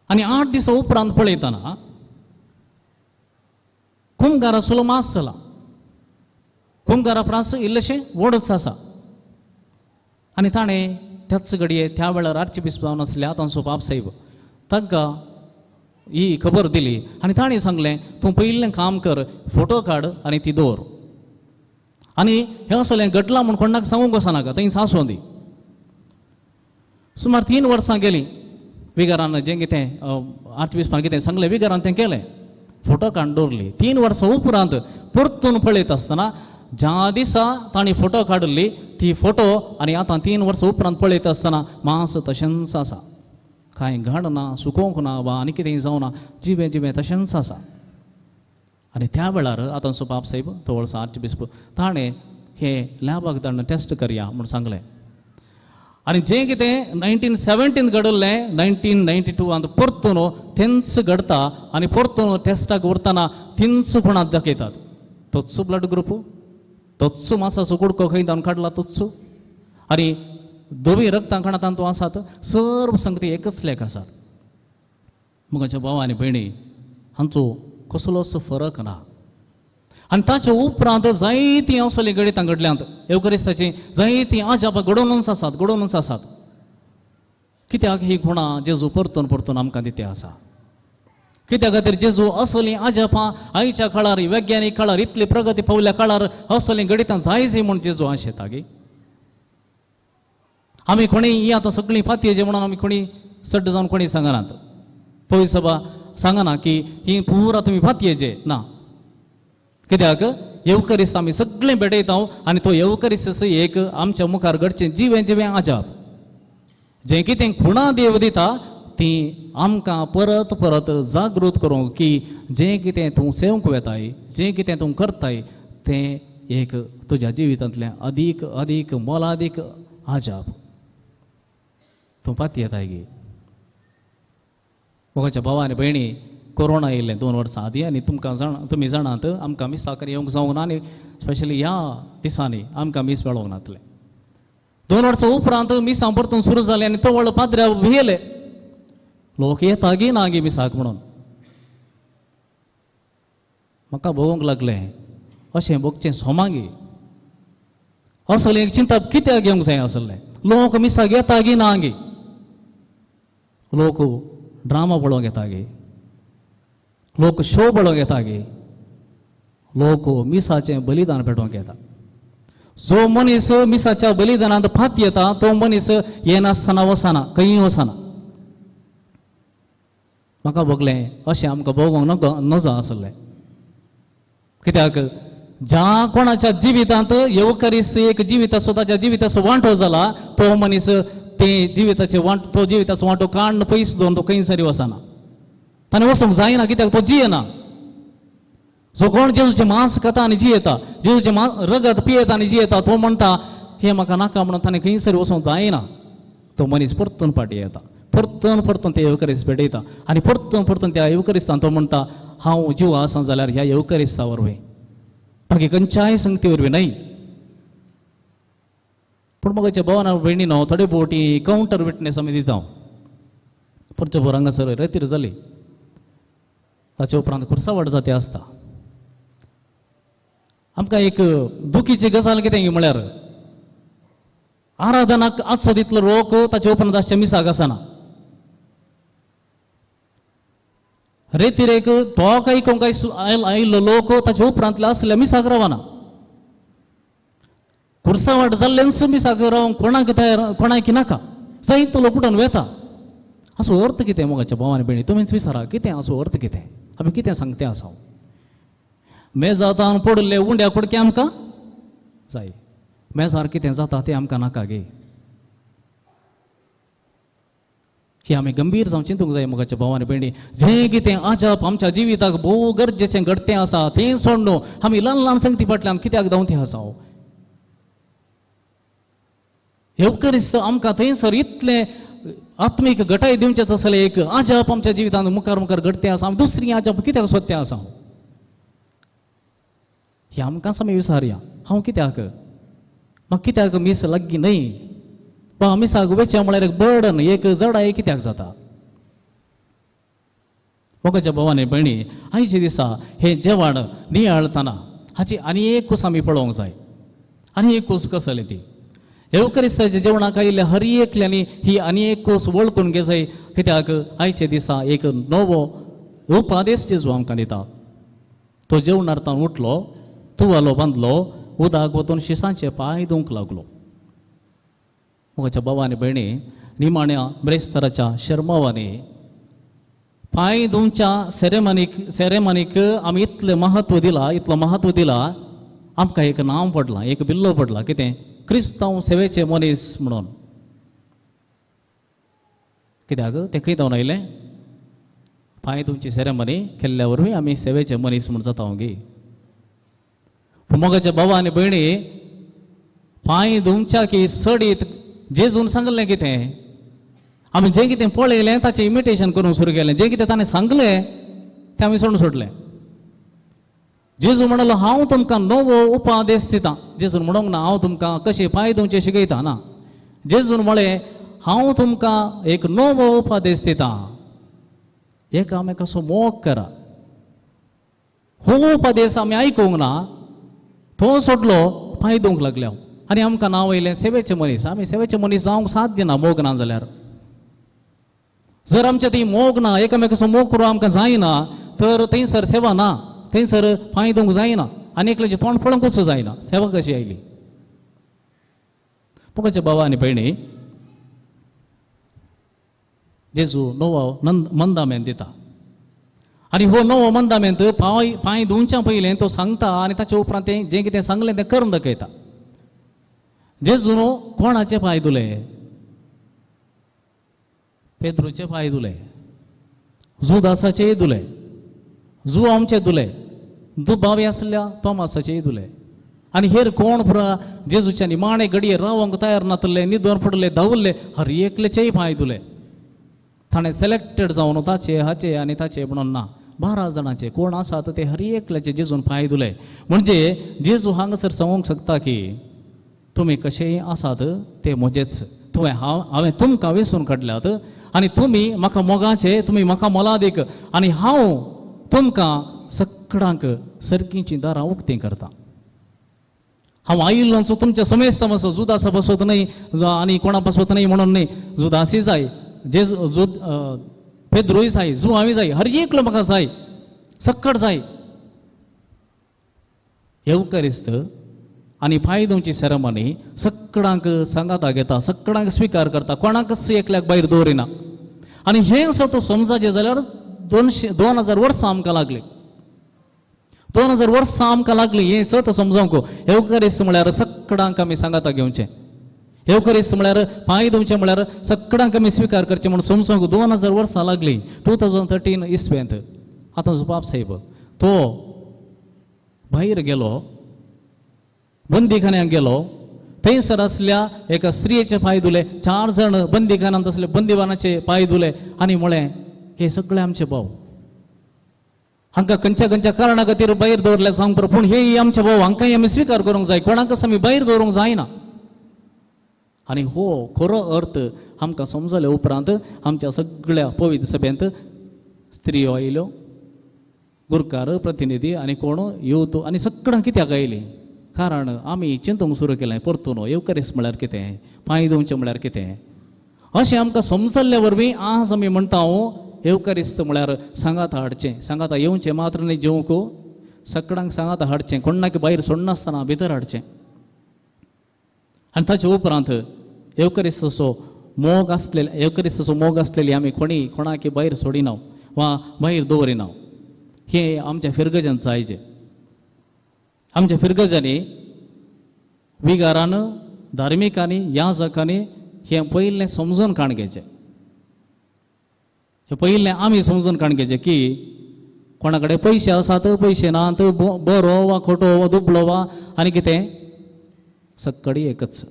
आनी 8 दीस उपरांत पळयतना कुमगारा सुलो मास जाला. कुमगारा प्रास इल्लेशें व्हडच आसा. आनी ताणें त्याच घडये त्या वेळार आर्चबिशप जावन आसल्या तांचो बापसाहेब ताका ही खबर दिली आनी ताणें सांगलें तूं पयलें काम कर, फोटो काड आनी ती दवर. आनी हें असलें घडलां म्हूण कोणाक सांगूंक वचनाका, थंय सांसूं दी. सुमार 3 वर्सां गेलीं. विगारान जें कितें आर्चबिशपान कितें सांगलें विगारान तें केलें, फोटो काडून दवरली. 3 वर्सां उपरांत परतून पळयत आसतना ज्या दिसा ताणीं फोटो काडली ती फोटो आनी आतां 3 वर्सां उपरांत पळयत आसतना मांस तशेंच आसा, कांय घाण ना, सुकोवंक ना वा आनी कितेंय जावना, जिवें तशेंच आसा. आनी त्या वेळार आतांचो बापसाहेब तो वर्सा आर्चबिशप ताणें हें लॅबाक धाडून टेस्ट करया म्हूण सांगलें. आनी जें कितें 1917 घडल्लें 1992 परतून तेंच घडटा आनी परतून टेस्टाक व्हरतना तींच कोणाक दाखयतात. तोच ब्लड ग्रूप, तोच मांसाचो कुडको खंय जावन काडला तोच आनी दोवी रगतां कणां तांतू आसात. सर्व संगती एकच लेख आसात. मुगाच्या भावा आनी भयणी हांचो कसलोच फरक ना. आनी ताचे उपरांत जायतीं असलीं गणितां घडल्यांत. युकरिस्ताची जायतीं आजापां घडोवनूच आसात. कित्याक ही गुणां जेजू परतून आमकां दिते आसा. कित्या खातीर जेजू असलीं आजापां आयच्या काळार वैज्ञानीक काळार इतली प्रगती पावल्या काळार असलीं गणितां जायची म्हूण जेजू आशेता गे. आमी कोणी ही आतां सगळीं फातयेचें म्हणून आमी कोणी सड्ड जावन कोणी सांगनात. पळय सभा सांगना की ही पुरा तुमी फातयेचे ना. कित्याक येवकरिस्त आमी सगळें भेटयता आनी तो येवकरिस्त एक आमच्या मुखार घडचें जिवें आजाप. जें कितें खुणां देव दिता ती आमकां परत परत जागृत करूंक की जें कितें तूं सेवंक वेताय, जें कितें तूं करताय तें एक तुज्या जिवितांतलें अदीक मोलादीक आजाप तूं पाती येताय गे. मोगाच्या भावा आनी भयणी कोरोना येयलें 2 वर्सां आदीं आनी तुमी जाणात आमकां मिसाक येवंक जावंक ना आनी स्पेशली ह्या दिसांनी आमकां मीस मेळोंक नातलें. 2 वर्सां उपरांत मिसां परतून सुरू जालें आनी तो व्हडलो पाद्र्या भियेले. लोक येता गी ना गे मिसाक म्हणून. म्हाका भोवंक लागलें अशें भोगचें सोमागी असलें एक चिंतप कित्याक घेवंक जाय आसलें. लोक मिसाक येता गी ना गे. लोक ड्रामा पळोवंक येता गे, लोक शो पळोवंक येता गे, लोक मिसाचें बलिदान पेटोवंक येता. जो मनीस मिसाच्या बलिदानांत फात येता तो मनीस येनासतना वसना, खंय वसना. म्हाका बगलें अशें आमकां भोगोंक नजो आसलें. कित्याक ज्या कोणाच्या जिवितांत येवकरिस्त एक जिविताचो ताच्या जिविताचो वांटो जाला तो मनीस ते जिविताचे तो जिविताचो वांटो काडून पयस दोन तो खंय सरी वसना. ताणें वचूंक जायना कित्याक तो जियेना. जो कोण जेजूचें मांस खाता आनी जियेता, जेजूचें रगत पियेता आनी जियेता तो म्हणटा हें म्हाका नाका म्हणून ताणें खंय सरी वचूंक जायना. तो मनीस परतून फाटीं येता, परतून ते येवकरिस्त पेटयता आनी परतून त्या येवकरिस्तान तो म्हणटा हांव जीव आसा जाल्यार ह्या येवकरिस्ता वरवीं, बाकी खंयच्याय संगती वरवीं न्हय. पूण मगाच्या भवना भयणीनो थोडे फावटी कावंटर विटनेस आमी दिता. परचे भर हांगासर रेतीर जाली ताचे उपरांत खुर्सावड जाती आसता. आमकां एक दुखीची गजाल कितें म्हळ्यार आराधनाक आसो दितलो लोक ताचे उपरांत आसचे मिसाक आसना. रेतीर एक टॉक आयकूंक आयिल्लो लोक ताचे उपरांतले असल्या मिसाक रावना. खुर्सावड जाल्ल्यानच मिसाक रावंक कोणाक नाका, जायतो लोक उठून वेता. असो अर्थ कितें मोगाच्या भावानी भयणी तुमीच विचारा, कितें असो अर्थ कितें? आमी कितें सांगते आसा? मेजातान पडले उंड्या कुडके आमकां जाय, मेजार कितें जाता तें आमकां नाका गे. ही आमी गंभीर जावन चिंतूंक जाय मोगाच्या भावानी भयणी. जें कितें आजप आमच्या जिविताक भोव गरजेचें घडतें आसा तें सोडून आमी ल्हान ल्हान संगती फाटल्यान कित्याक धांवते आसा? येवकरिस्त आमकां थंयसर इतलें आत्मीक घटाय दिवचें तसलें एक आजप आमच्या जिवितांत मुखार मुखार घडतें आसा. आमी दुसरी आजप कित्याक सोदतें आसा? हें आमकांच आमी विचारया. हांव कित्याक म्हाका कित्याक मीस लागीं न्हय? मिसाक वेचें म्हळ्यार एक बर्डन, एक जडाय कित्याक जाता? मोगाच्या भावानी भयणी आयचे दिसा हें जेवण नियाळतना हाची आनी एक कूस आमी पळोवंक जाय. आनी एक कूस कसली ती येवकरिस्ताच्या जेवणाक आयिल्ल्या हर एकल्यांनी ही आनी एक कूस वळखून घे जाय. कित्याक आयचे दिसा एक नवो उपादेश जेजू आमकां दिता. तो जेवणार्थान उठलो, तुवालो बांदलो, उदक वतून शिसांचे पांय धुवंक लागलो. मोगाच्या भावानी भयणी निमाण्या ब्रेस्ताराच्या शर्मावानी पांय धुवच्या सेरेमनीक आमी इतलें महत्व दिला. आमकां एक नांव पडलां, एक बिल्लो पडला. कितें? क्रिस्तांव सेवेचे मनीस म्हणून. कित्याक तें खंय जावन आयलें? पांय धुवची सेरेमनी केल्ल्या वरवीं आमी सेवेचे मनीस म्हूण जाता गे. मोगाच्या भावानी भयणी पांय धुवच्या की सडीत जेजून सांगलें कितें? आमी जें कितें पळयलें ताचें इमिटेशन करूंक सुरू केलें. जें कितें ताणें सांगलें तें आमी सोडून सोडलें. जेजू म्हणलो हांव तुमकां नवो उपादेश दितां. जेजून म्हणूंक ना हांव तुमकां कशें पांय धुवचें शिकयता ना. जेजून म्हळें हांव तुमकां एक नवो उपादेश दितां, एकामेकाचो मोग करा. हो उपादेश आमी आयकूंक ना, तो सोडलो, पांय धुवंक लागल्या. आनी आमकां नांव येयलें सेवेचे मनीस. आमी सेवेचे मनीस जावंक साध्य ना मोग ना जाल्यार. जर आमचें ती मोग ना, एकामेकाचो मोग करूंक आमकां जायना तर थंयसर सेवा ना, थंयसर पांय धुवंक जायना आनी एकल्याचें तोंड पळोवंकच जायना. सेवा कशी आयली? मोगाच्या भावानी भयणी जेजू नवो मंदामेंत दिता. आनी हो नवो मंदामेंत पांय धुवच्या पयलें तो सांगता आनी ताचे उपरांत तें जें कितें सांगलें तें करून दाखयता. जेजून कोणाचे पांय धुले? पेद्रूचे पांय धुले, जुदासाचेय धुले, जुआमचे धुले, दुबावे आसल्या तोमासाचेय धुले. आनी हेर कोण पुरा जेजूच्या निमाणे घडये रावंक तयार नातले, न्हिदोन पडले, धांवले, हर एकल्याचेय पांय धुले. ताणें सिलेक्टेड जावन ताचे हाचे आनी ताचे म्हणून ना, 12 जाणांचे कोण आसात ते हर एकल्याचे जेजून पांय धुले. म्हणजे जेजू हांगासर सांगूंक शकता की तुमी कशेय आसात ते म्हजेच. हांवें तुमकां वेंचून काडल्यात आनी तुमी म्हाका मोगाचे, तुमी म्हाका मोलादीक, आनी हांव तुमकां सगळ्यांक सर्गीचीं दारां उक्तीं करता. हांव आयिल्लोचो तुमच्या समेस्त मातसो जुदासा बसत न्हय आनी कोणा बसत न्हय म्हणून न्हय. जुदासी जाय, जे जो पेद्रोय जाय जुवावी जाय हर एकलो म्हाका जाय सक्कड जाय येवकरिस्त आनी फायदोंची सेरेमनी सक्कडांक सांगाता घेता सक्कडांक स्विकार करता कोणाकच एकल्याक भायर दवरिना आनी हें तो समजाचें जाल्यार 2000 वर्सां आमकां लागली 2000 वर्सां आमकां लागली हें सत समजावंक येवकरिस्त म्हळ्यार सक्कडांक आमी सांगाता घेवचें येवकरिस्त म्हळ्यार फायदोंचें म्हळ्यार सक्कडांक आमी स्विकार करचें म्हूण समजावंक 2000 वर्सां लागली 2013 इस्वेंत आतां जो बाप साहेब तो भायर गेलो बंदीखान्याक गेलो थंयसर असल्या एका स्त्रियेचे पांय धुले 4 जण बंदीखान्यांत असले बंदीवानाचे पांय धुले आनी म्हळें हे सगळे आमचे भाव हांकां खंयच्या कारणा खातीर भायर दवरले सांग पूण हे आमचे भाव हांकांय आमी स्विकार करूंक जाय कोणाकच आमी भायर दवरूंक जायना आनी हो खरो अर्थ आमकां समजले उपरांत आमच्या सगळ्या पवित्र सभेंत स्त्रियो आयल्यो गुरकार प्रतिनिधी आनी कोण युथ आनी सगळ्यां कित्याक आयली कारण आमी चिंतूंक सुरू केलें परतून येवकरिस्त म्हळ्यार कितें पांय धुवचें म्हळ्यार कितें अशें आमकां समजल्ले वरवीं आज आमी म्हणटा येवकरिस्त म्हळ्यार सांगात हाडचें सांगाता येवचें मात्र न्ही जेवंक सगळ्यांक सांगाता हाडचें कोणाक भायर सोडनासतना भितर हाडचें आनी ताचे उपरांत येवकरिस्ताचो मोग आसलेली आमी कोणाक भायर सोडिना वा भायर दवरिना हें आमच्या फिरगजांत जायचें आमच्या फिरगजांनी विगारान धार्मिकांनी याजकांनी हें पयलें समजून काण घेचें हें पयलें आमी समजून काण घेचें की कोणा कडेन पयशे आसात पयशे नात बरो वा खोटो वा दुबळो वा आनी कितें सक्कडी एकच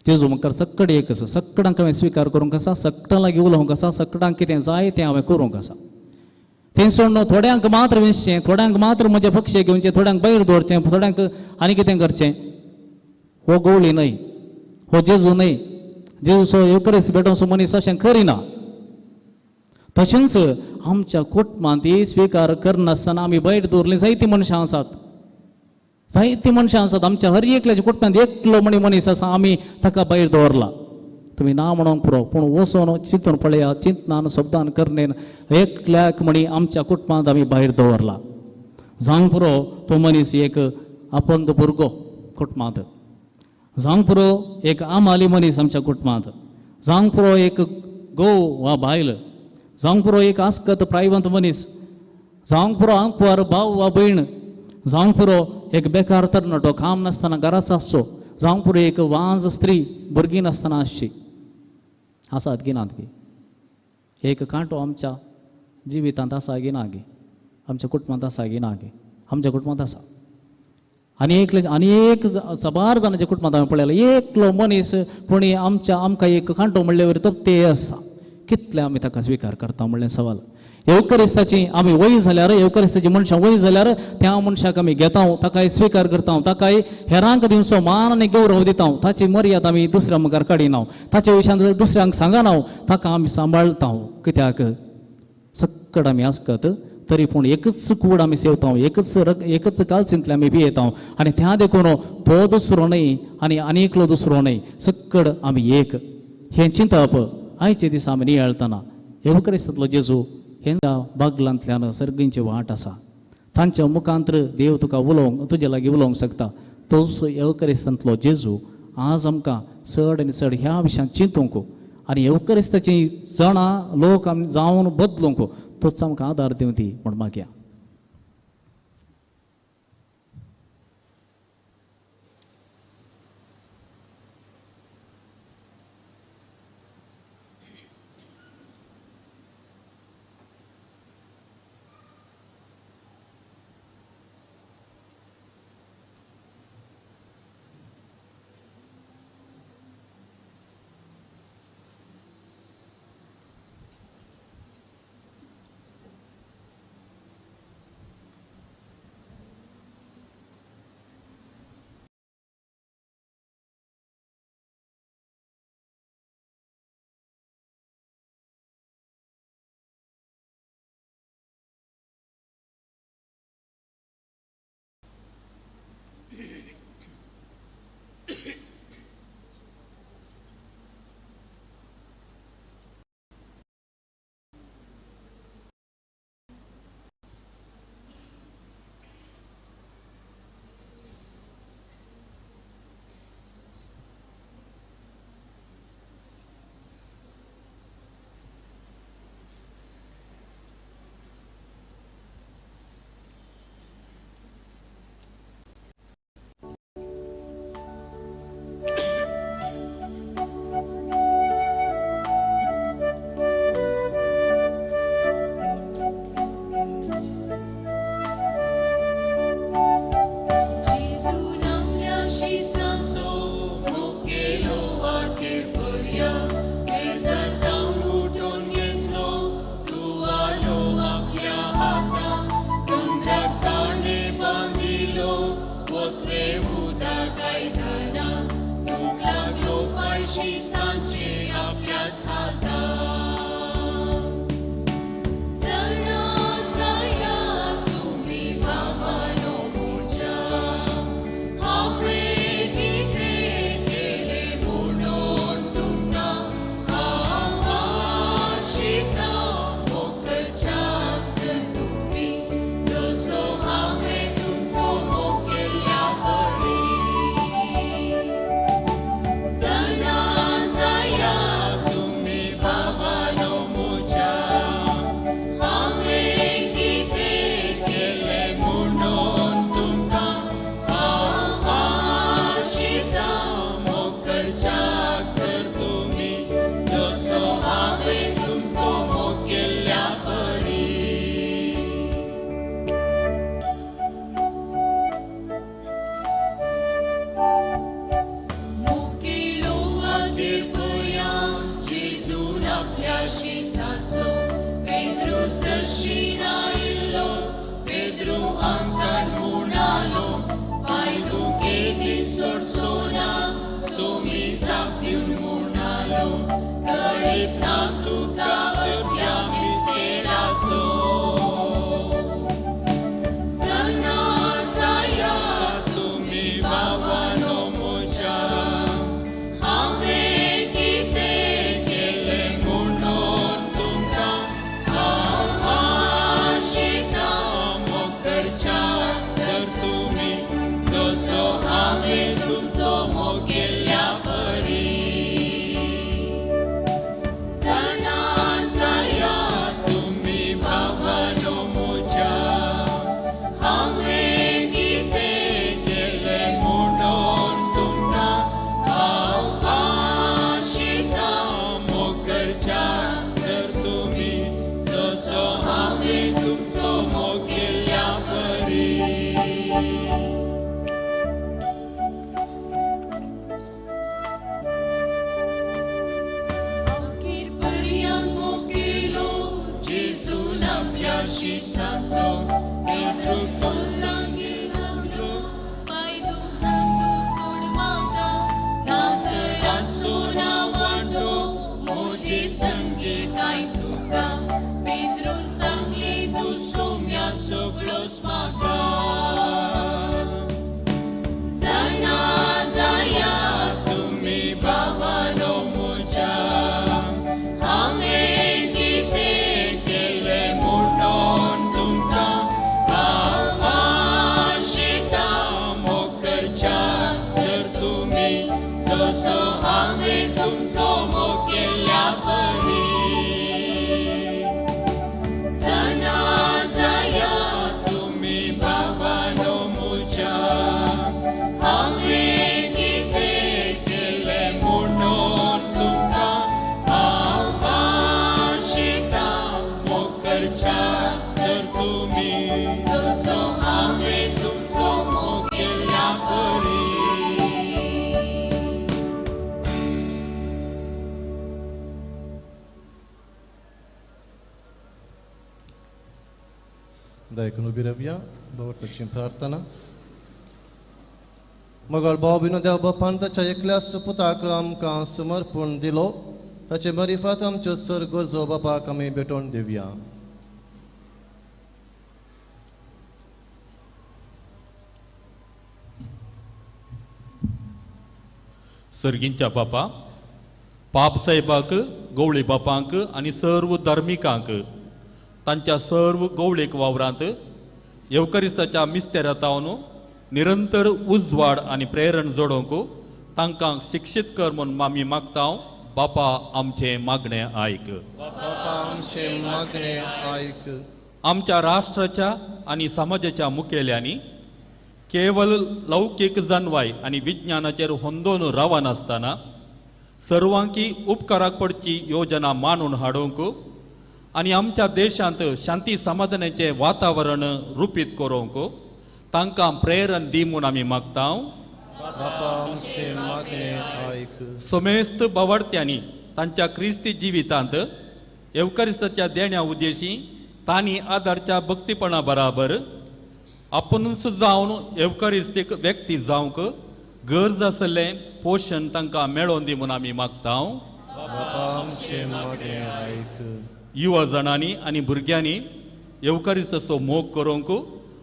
जेजू मुखार सक्कडी एकच सक्कडांक हांवें स्विकार करूंक आसा सक्कडां लागीं उलोवंक आसा सक्कडांक कितें जाय तें हांवें करूंक आसा तें सोडून थोड्यांक मात्र वेंचचें थोड्यांक मात्र म्हजे पक्षे घेवचे थोड्यांक भायर दवरचें थोड्यांक आनी कितें करचें हो गवळी न्हय हो जेजू न्हय जेजूचो येवकरिस्त भेटोवचो मनीस अशें करिना तशेंच आमच्या कुटुंबांत स्विकार करनासतना आमी भायर दवरलीं जायतीं मनशां आसात आमच्या हर एकल्याच्या कुटुंबांत एकलो मनीस आसा आमी ताका भायर दवरला तुमी ना म्हणूंक पुरो पूण वचून चिंतून पळया चिंतनान शब्दान करनेन एकल्याक म्हणी आमच्या कुटुंबांत आमी भायर दवरला जावंक पुरो तो मनीस एक अपंग भुरगो कुटुंबांत जावंक पुरो एक आमाली मनीस आमच्या कुटुंबांत जावंक पुरो एक घोव वा बायल जावंक पुरो एक आस्कत प्रायवंत मनीस जावंक पुरो आंकवार भाव वा भयण जावंक पुरो एक बेकार तरणाटो काम नासतना घराचो आसचो जावंक पुरो एक वांज स्त्री भुरगीं नासतना आसची आसात की नात गी एक कांटो आमच्या जिवितांत आसा की ना गी आमच्या कुटुंबांत आसा की ना गी आमच्या कुटुंबांत आसा आनी एक सबार जाणांच्या कुटुंबांत हांवें पळयलां एकलो मनीस पूण आमकां एक कांटो म्हणले वयर तो ते आसता कितले आमी ताका स्विकार करता म्हणलें सवाल येवकरिस्ताची आमी वय जाल्यार येवकरिस्ताची मनशां वय जाल्यार त्या मनशाक आमी घेता ताकाय स्विकार करता ताकाय हेरांक दिवचो मान आनी गौरव दिता ताची मर्यादा आमी दुसऱ्या मुखार काडिना ताचे विशयान दुसऱ्यांक सांगना ताका आमी सांबाळटा कित्याक सक्कड आमी आसकत तरी पूण एकच कूड आमी सेवता एकच कालचिंतले आमी पियेता आनी त्या देखून तो दुसरो न्हय आनी आनीकलो दुसरो न्हय सक्कड आमी एक हें चिंतप आयचे दिसा आमी नियाळतना येवकरिस्तांतलो जेजू हें बागलांतल्यान सर्गींची वाट आसा तांच्या मुखांतर देव तुका उलोवंक तुजे लागीं उलोवंक शकता तोच येवकरिस्तांतलो जेजू आज आमकां चड आनी चड ह्या विशयान चिंतूंक आनी येवकरिस्ताची जणां लोक आमी जावन बदलूंक तोच आमकां आदार दिवं दी म्हण मागया आपल्याशी सासो पेद्रू सरशिना इल्लोस पेद्रू अंकान मुणालो पायदू केदी सोडसोना सोमी जापदिवन मुणालो कळीत ना तुका अद्या मिस्तेरासो सना साया तुम्ही बाबानो मोच्या हांवें कितें केलें म्हणून तुमकां आशिता मोग करच्या सर तुमी जसो हांवें तुमचो मोग केल्ल्या परी सना साया तुम्ही बाबानो मोच्या हांवें कितें केलें म्हणून तुमकां आशिता मोग करच्या सर तुमी जसो हांवें तुमचो मोग केल्ल्या परी अखेर पर्यंत मोग केलो जेजून आपल्याशी सासो पेद्रूक तो सांगी लागलो पायदू सांगू सोड म्हाका नातर आसूं ना वांटो म्हजे संगीताय तुका पेद्रून सांगली तूं सोम्या सगळोच म्हाका जाणा जाया तुम्ही बाबानो म्हज्या हांवें कितें केलें म्हणून तुमकां आशिता मोग करच्या सर तुमी जसो हांवें तुमचो मोग केल्ल्या परी जाणा जाया तुम्ही बाबानो म्हज्या हांवें कितें केलें म्हणून तुमकां आशिता मोग करच्या सर तुमी जसो हांवें तुमचो मोग केल्ल्या परी दयकून उबी रावया भगवताची प्रार्थना मगळ बाबीनो देव बापान ताच्या एकल्याच पुताक आमकां समर्पण दिलो ताचे मरिफात आमच्यो सर्गोजो बापाक आमी भेटोवन दिवया सर्गींच्या बापा पाप साहेबाक गवळी बापांक आनी सर्व धार्मिकांक तांच्या सर्व गवळेक वावरांत येवकरिस्ताच्या मिस्तेरातावन निरंतर उजवाड आनी प्रेरण जोडोवंक तांकां शिक्षीत कर म्हूण आमी मागता बापा आमचें मागणें आयक बापा आमचें मागणें आयक आमच्या राष्ट्राच्या आनी समाजाच्या मुखेल्यांनी केवळ लौकीक जानवाय आनी विज्ञानाचेर होंदोन रावनासतना सर्वांकी उपकाराक पडची योजना मांडून हाडूंक आनी आमच्या देशांत शांती समाधानाचें वातावरण रुपीत करूंक तांकां प्रेरण दी म्हूण आमी मागता बापा आमचें मागणें आयक समेस्त बावडत्यांनी तांच्या क्रिस्ती जिवितांत येवकरिस्ताच्या देण्या उद्देशी तांणी आदारच्या भक्तीपणा बराबर आपुणूच जावन येवकरिस्तीक व्यक्ती जावंक गरज आसलें पोशण तांकां मेळोवन दी म्हूण आमी मागता बापा आमचें मागणें आयक युवा जाणांनी आनी भुरग्यांनी येवकरिस्ताचो मोग करूंक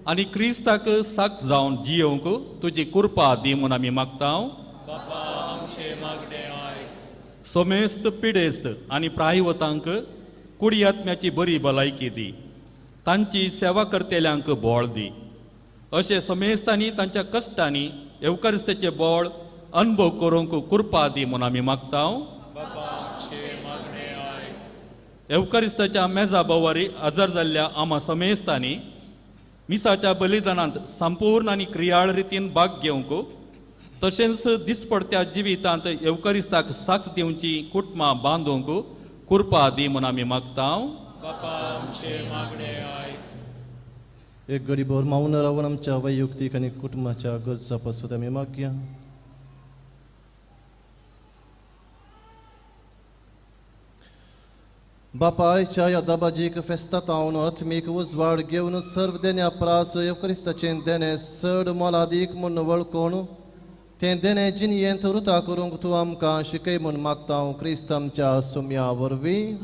आनी क्रिस्ताक साक जावन जियोवंक तुजी कृपा दी म्हूण आमी मागता समेस्त पिडेस्त आनी प्रायवतांक कुडी आत्म्याची बरी भलायकी दी तांची सेवा करतेल्यांक बोळ दी अशें समेस्तांनी तांच्या कश्टांनी येवकरिस्ताचें बोळ अनुभव करूंक कृपा दी म्हूण आमी मागता येवकरिस्ताच्या मेजा बोवारी हजर जाल्ल्या आमा समेस्तांनी मिसाच्या बलिदानांत संपूर्ण आनी क्रियाळ रितीन भाग घेवंक तशेंच दिसपडत्या जिवितांत येवकरिस्ताक साक्ष दिवची कुटुंबां बांदूंक कृपा दी म्हूण आमी मागता एक घडी भर मौन रावन आमच्या वैयक्तीक आनी कुटुंबाच्या गरजा पासून आमी मागया बापायच्या या दाबाजीक फेस्तांत हांव आत्मीक उजवाड घेवन सर्व देण्या प्रास येवक्रिस्ताचें देणें चड मोलादीक म्हूण वळखून तें देणें जिणयेंत रुता करूंक तूं आमकां शिकय म्हूण मागता हांव क्रिस्त आमच्या सुम्या वरवीं.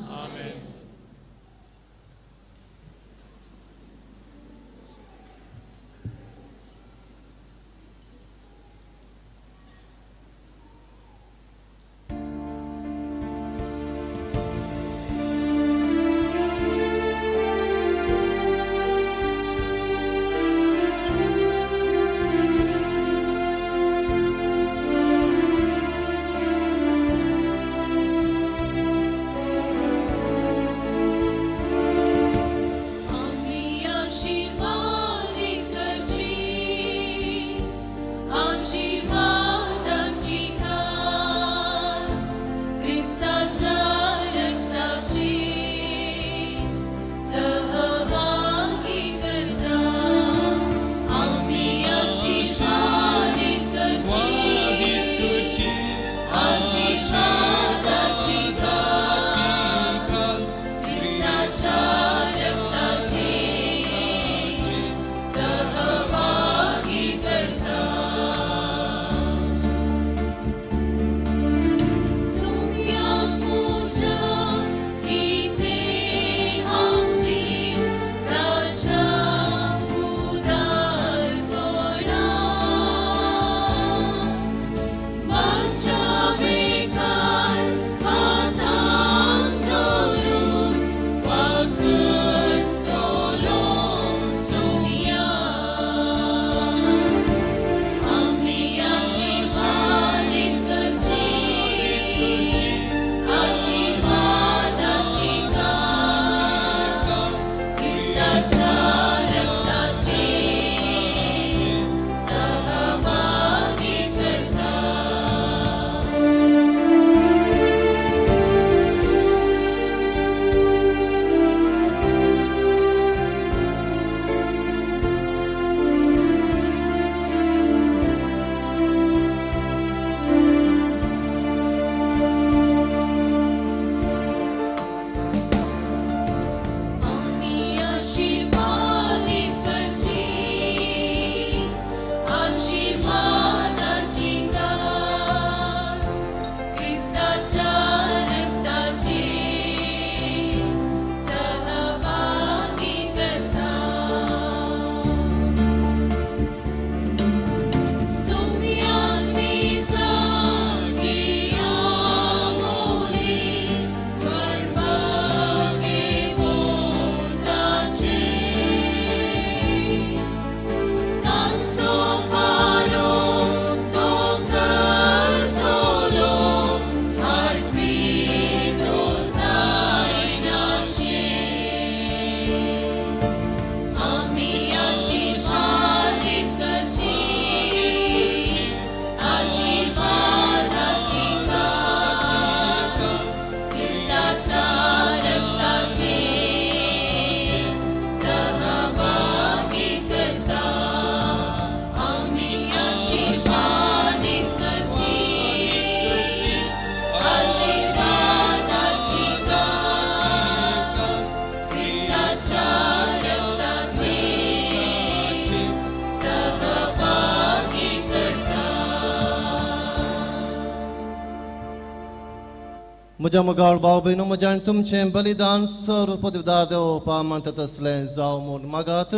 म्हज्या मोगाळ भाव भयणो म्हज्या आनी तुमचें बलिदान सर्व पदवीदार देवोवपा मानता तसलें जावं म्हूण मागात.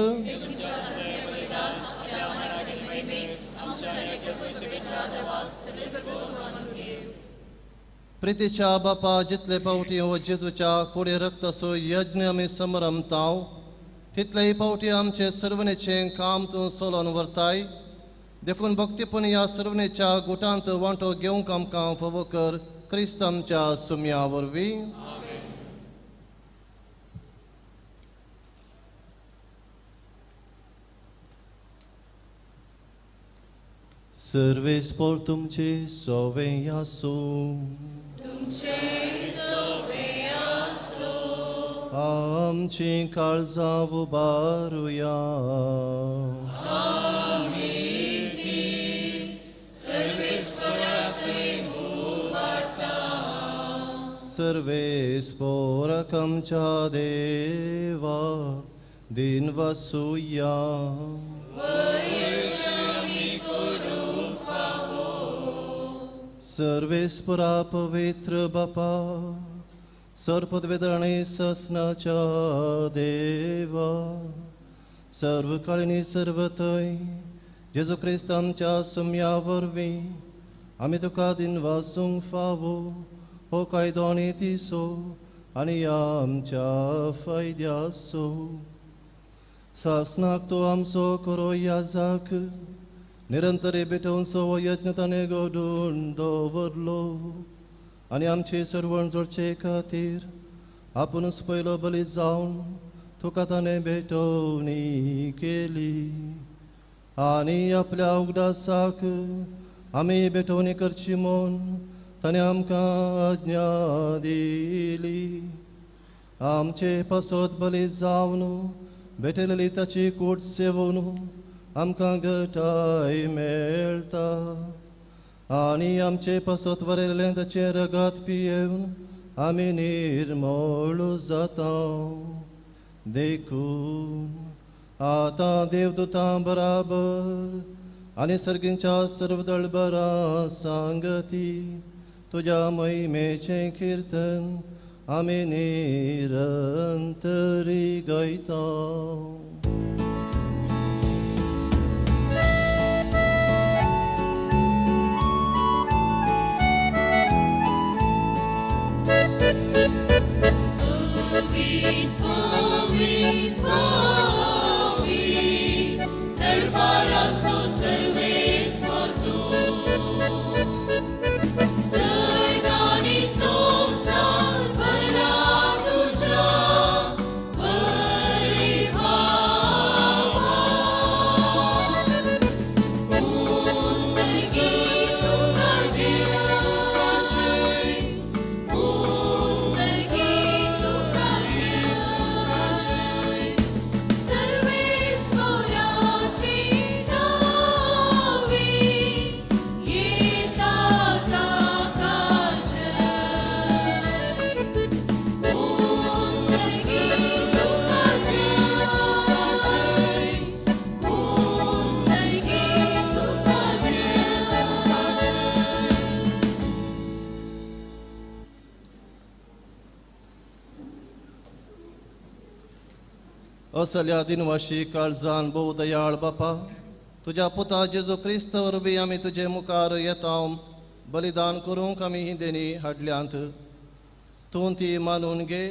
प्रितीच्या बापा जितले पावटी हो जेजूच्या फुडें रक्ताचो यज्ञ आमी समरमताव तितलेय पावटी आमचे सर्वनेचें काम तूं सोलोन व्हरताय. देखून भक्तीपण ह्या सर्वनेच्या गुटांत वांटो घेवंक आमकां फावो कर क्रिस्त आमच्या सुम्या वरवीं. सर्वेस्पोर तुमचे सोवें आसूं. आमची काळजां उबारुया. सर्वेस्पोरकमच्या देवा दिन वसूया सर्वेस्परा पवित्र बापा सर्पद्वेदरणे ससनाच्या देवा सर्वकाळिनी सर्वतय जेजू ख्रिस्त आमच्या सुम्या वरवीं आमी तुका दिन वासूंक फावो हो कायदो आनी तिसो आनी आमच्या फायद्याचो सासनाक तो आमचो करो याजाक निरंतरे भेटोवचो हो यत्न ताणें घडोवन दवरलो आनी आमचे सर्वण जोडचे खातीर आपुणूच पयलो बली जावन तुका ताणें भेटोवणी केली आनी आपल्या उगडासाक आमी भेटोवणी करची म्हूण ताणें आमकां आज्ञा दिली आमचे पासत बली जावन भेटलेली ताची कूड सेवून आमकां घटाय मेळटा आनी आमचे पासत वरयलें ताचें रगत पियेवन आमी निर्मळ जाता देखून आतां देवदूतां बराबर आनी सर्गींच्या सर्व दळबरां सांगती तुज्या महिमेचें किर्तन आमी निरंतरी गायता Pavit, pavit, pavit, darbaraso सर्वेस्वर तू. सैतानी संसार भला तुझ्या वैभवात. उंचगी तुका जय, उंचगी तुका जय. सर्वेस्वराची नावी येतात आकाशात. उंचगी तुका जय, उंचगी तुका जय. असल्या दिनवाशी काळजान भोव दयाळ बापा तुज्या पुता जेजू क्रिस्त वरवीं आमी तुजे मुखार येता बलिदान करूंक आमी ही देणी हाडल्यांत तूं ती मानून घे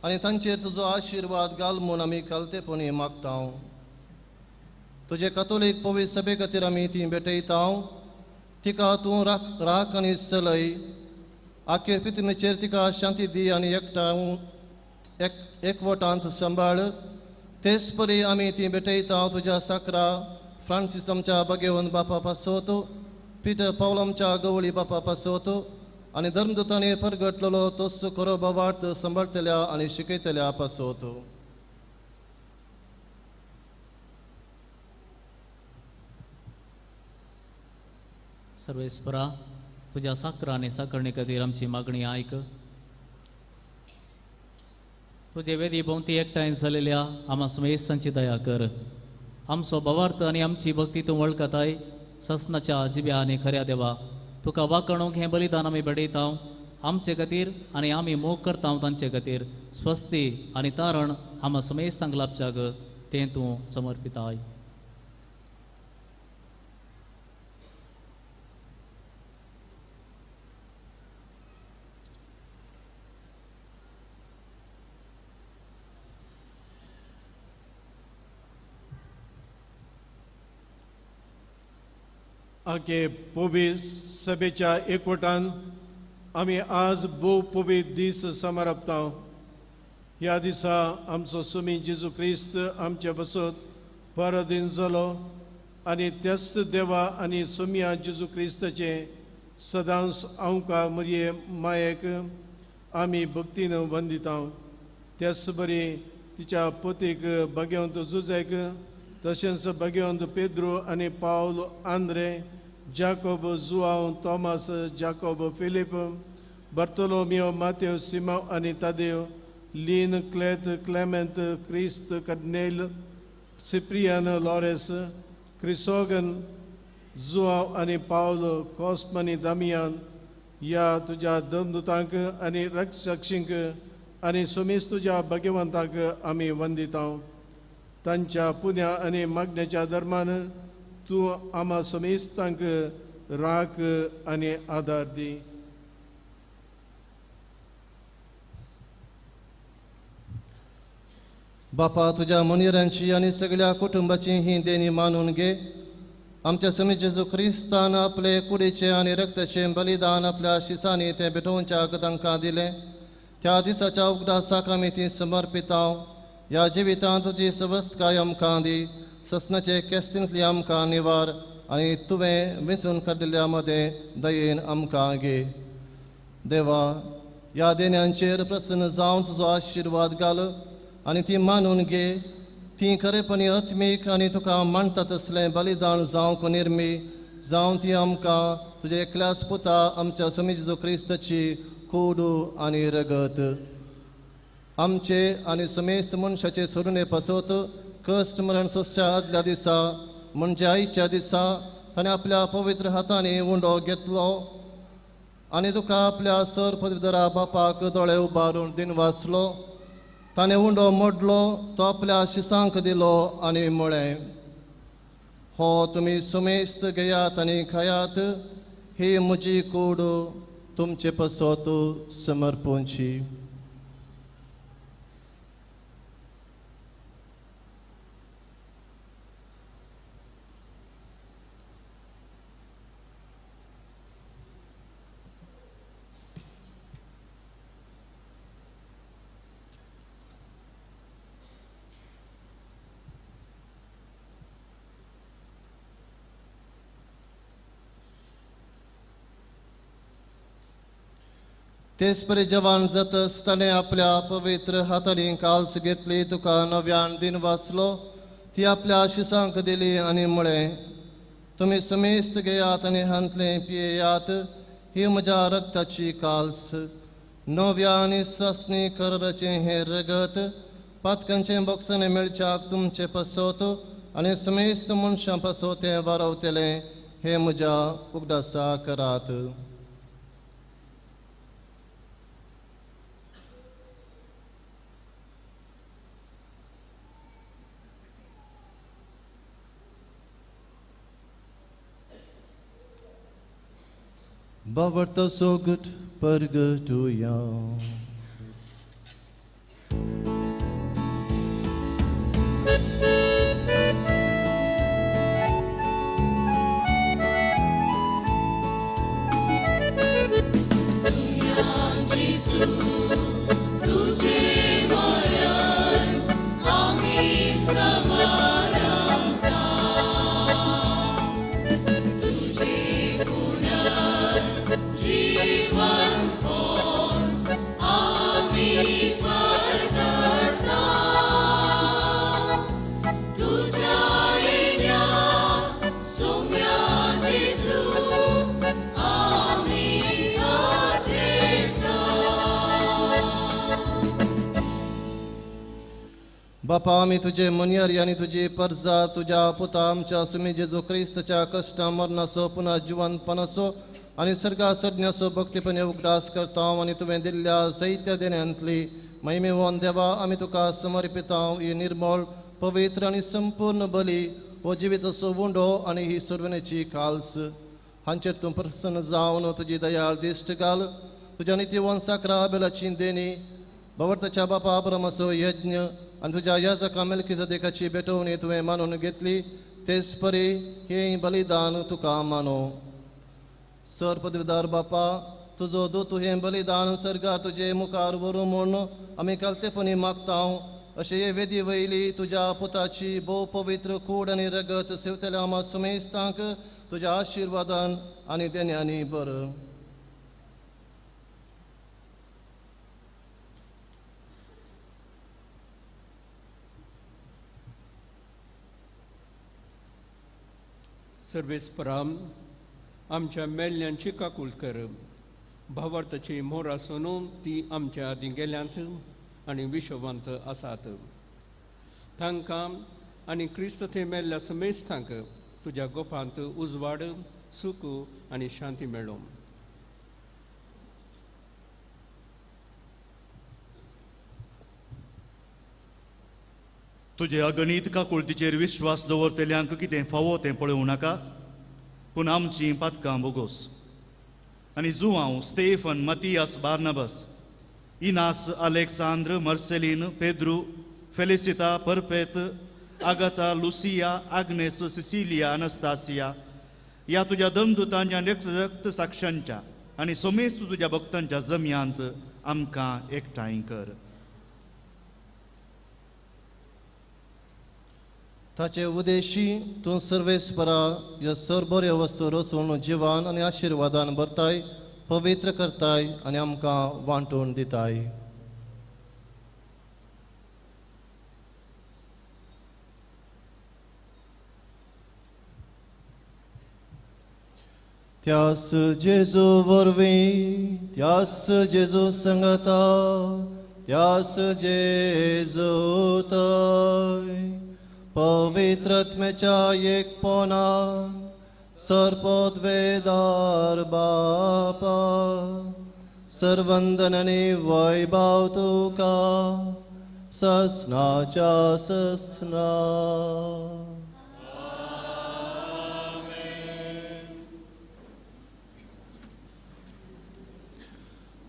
आनी तांचेर तुजो आशिर्वाद घाल म्हूण आमी कालतेपणी मागता तुजे कथोलीक पवित्र सभे खातीर आमी ती भेटयता तिका तूं राख आनी चलय आखेर पितृमेचेर तिका शांती दी आनी एकवटांत सांबाळ तेच परी आमी ती भेटयता तुज्या साकरा फ्रांसीस आमच्या बगेवन बापा पासोत पिटर पावल आमच्या गवळी बापा पासोत आनी धर्मदूतांनी परगटलेलो तोच खरो बोवार्थ सांबाळटल्या आनी शिकयतल्या पासोत सर्वेस्परा तुझ्या साखर आणि साखरणे खातीर आमची मागणी आयक. तुझे वेदी भोवती एकठांय जालेल्या आम्हा समेस्तांची दया कर. आमचो भवार्थ आनी आमची भक्ती तूं वळखताय ससनाच्या जिब्या आनी खऱ्या देवा तुका वाकणूक हें बलिदान आमी भेटयता आमचे खातीर आनी आमी मोग करता तांचे खातीर स्वस्ती आनी तारण आम्हा समेस्तांक लाभच्याक तें तूं समर्पिताय. आखे पवित्र सभेच्या एकवटान आमी आज भोव पवित्र दीस समारपता. ह्या दिसा आमचो सुमी जेजू क्रिस्त आमचे बसत परदीन जालो आनी त्याच देवा आनी सुम्या जेजू क्रिस्ताचे सदांच आमकां मरये मायेक आमी भक्तीन वंदिता. त्याच बरी तिच्या पतीक भगवंत जुजैक तशेंच भगवंत पेद्रो आनी पावल आंद्रे जाकोब जुआंव तोमास जाकोब फिलीप बर्तोलोमियो मातेव सिमाव आनी तादेव लीन क्लेत क्लेमेंट क्रिस्त कड्नेल सिप्रियान लॉरेस क्रिसोगन जुआव आनी पावलो कॉस्मनी दामियान या तुझ्या दमदुतांक आनी रक्षक्षींक आनी सुमीस तुझ्या भगवंताक आमी वंदिता तांच्या पुण्या आनी मागण्याच्या धर्मान तूं आमा समेस्तांक राख आनी आदार दी. बापा तुझ्या मुनिरांची आनी सगळ्या कुटुंबाची ही देणी मानून घे. आमच्या समी जेजू क्रिस्तान आपले कुडीचे आनी रक्ताचे बलिदान आपल्या शिसांनी ते भेटोवच्या तांकां दिले. त्या दिसाच्या उगडासाक आमी ती समर्पिता. ह्या जिवितांत तुजी सवस्तकाय आमकां दी. ससनाचे केस्तींतली आमकां निवार आनी तुवें विंचून काडिल्ल्या मदें दयेन आमकां घे. देवा, ह्या देण्यांचेर प्रसन्न जावन तुजो आशिर्वाद घाल आनी ती मानून घे. ती खरेपणी आत्मीक आनी तुका मानता तसलें बलिदान जावंक निर्मी जावन ती आमकां तुजे एकल्याच पुता आमच्या स्वामी जेजू क्रिस्ताची कूड आनी रगत. आमचे आनी समेस्त मनशाचे सोडून पासत कश्ट मरण सोसच्या आदल्या दिसा म्हणजे आयच्या दिसा ताणें आपल्या पवित्र हातांनी उंडो घेतलो आनी तुका आपल्या सर पदवीधरा बापाक दोळे उबारून दिन वाचलो. ताणें उंडो मोडलो, तो आपल्या शिसांक दिलो आनी म्हळें, हो तुमी सुमेस्त घेयात आनी खायात, ही म्हजी कूड तुमचे पसत समर्पूंची. तेच परी जवान जातस ताणें आपल्या पवित्र हातांनी काल्स घेतली, तुका नव्यान दिन वाचलो, ती आपल्या शिसांक दिली आनी म्हळें, तुमी समेस्त घेयात आनी हांतले पियेयात, ही म्हज्या रक्ताची काल्स. नव्या आनी सासणी कराराचें हें रगत पातकांचें बोक्सांनी मेळच्याक तुमचे पसत आनी समेस्त मनशां पसत तें वारवतलें, हे म्हज्या उगडासा करात. Bavarta sogut purgatoria. बापा, आमी तुजे मनियारी आनी तुजी परजा तुज्या पुता आमच्या सुमी जेजू क्रिस्ताच्या कश्टा मरणाचो पुन्हा जिवंतपणाचो आनी सर्गा सडण्याचो भक्तीपणे उगडास करता आनी तुवें दिल्ल्या जायत्या देण्यांतली महिमेवान देवा आमी तुका समर्पिता. ही निर्मळ पवित्र आनी संपूर्ण बली हो जिविताचो उंडो आनी ही सर्वनेची काल्स हांचेर तूं प्रसन्न जावन तुजी दयाळ दिश्ट घाल. तुज्या नित्यवन साकरा बेलाची देणी भवताच्या बापा अब्रामाचो यज्ञ आनी तुज्या याजका मेल्किजेदेकाची भेटवणी तुवें मानून घेतली, तेच परी हें बलिदान तुका मानो. सर पदवीदार बापा, तुजो दूत हें बलिदान सर्गार तुजे मुखार व्हरूं म्हूण आमी कालतेपणी मागता. अशें हे वेदी वयली तुज्या पुताची भोव पवित्र कूड आनी रगत सेवतल्या आमा सुमेस्तांक तुज्या आशिर्वादान आनी देण्यांनी बर. सर्वेस्पराम आमच्या मेल्ल्यांची काकूळ कर. भावार्थाची मोर आसून ती आमच्या आदीं गेल्यांत आनी विश्ववंत आसात. तांकां आनी क्रिस्त थंय मेल्ल्या समेस्तांक तुज्या गोपांत उजवाड, सूख आनी शांती मेळ्ळो. तुजे अगणित काकुळतीचेर विश्वास दवरतल्यांक कितें फावो तें पळोवं नाका, पूण आमचीं पातकां बोगोस. आनी जुआंव, स्तेफन, मतियास, बार्नबास, इनास, Alexander, Marcellinus, Pedro, Felicitas, Perpetua, Agatha, Lucia, Agnes, Cecilia, Anastasia ह्या तुज्या दमदुतांच्या रक्त साक्षांच्या आनी सोमेस्त तुज्या भक्तांच्या जम्यांत आमकां एकठांय कर. ताचे उदेशी तूं सर्वेस्परा ह्यो सर्व बऱ्यो वस्तू रचून जिवान आनी आशिर्वादान भरताय, पवित्र करताय आनी आमकां वांटून दिताय. त्यास जेजू वरवीं, त्यास जेजू संगता, त्यास जेजू तय पवित्रत्मेच्या एकपणान सर्पोद्वेदार बापा सर्वंदनांनी वैभव तुका ससनाच्या ससना.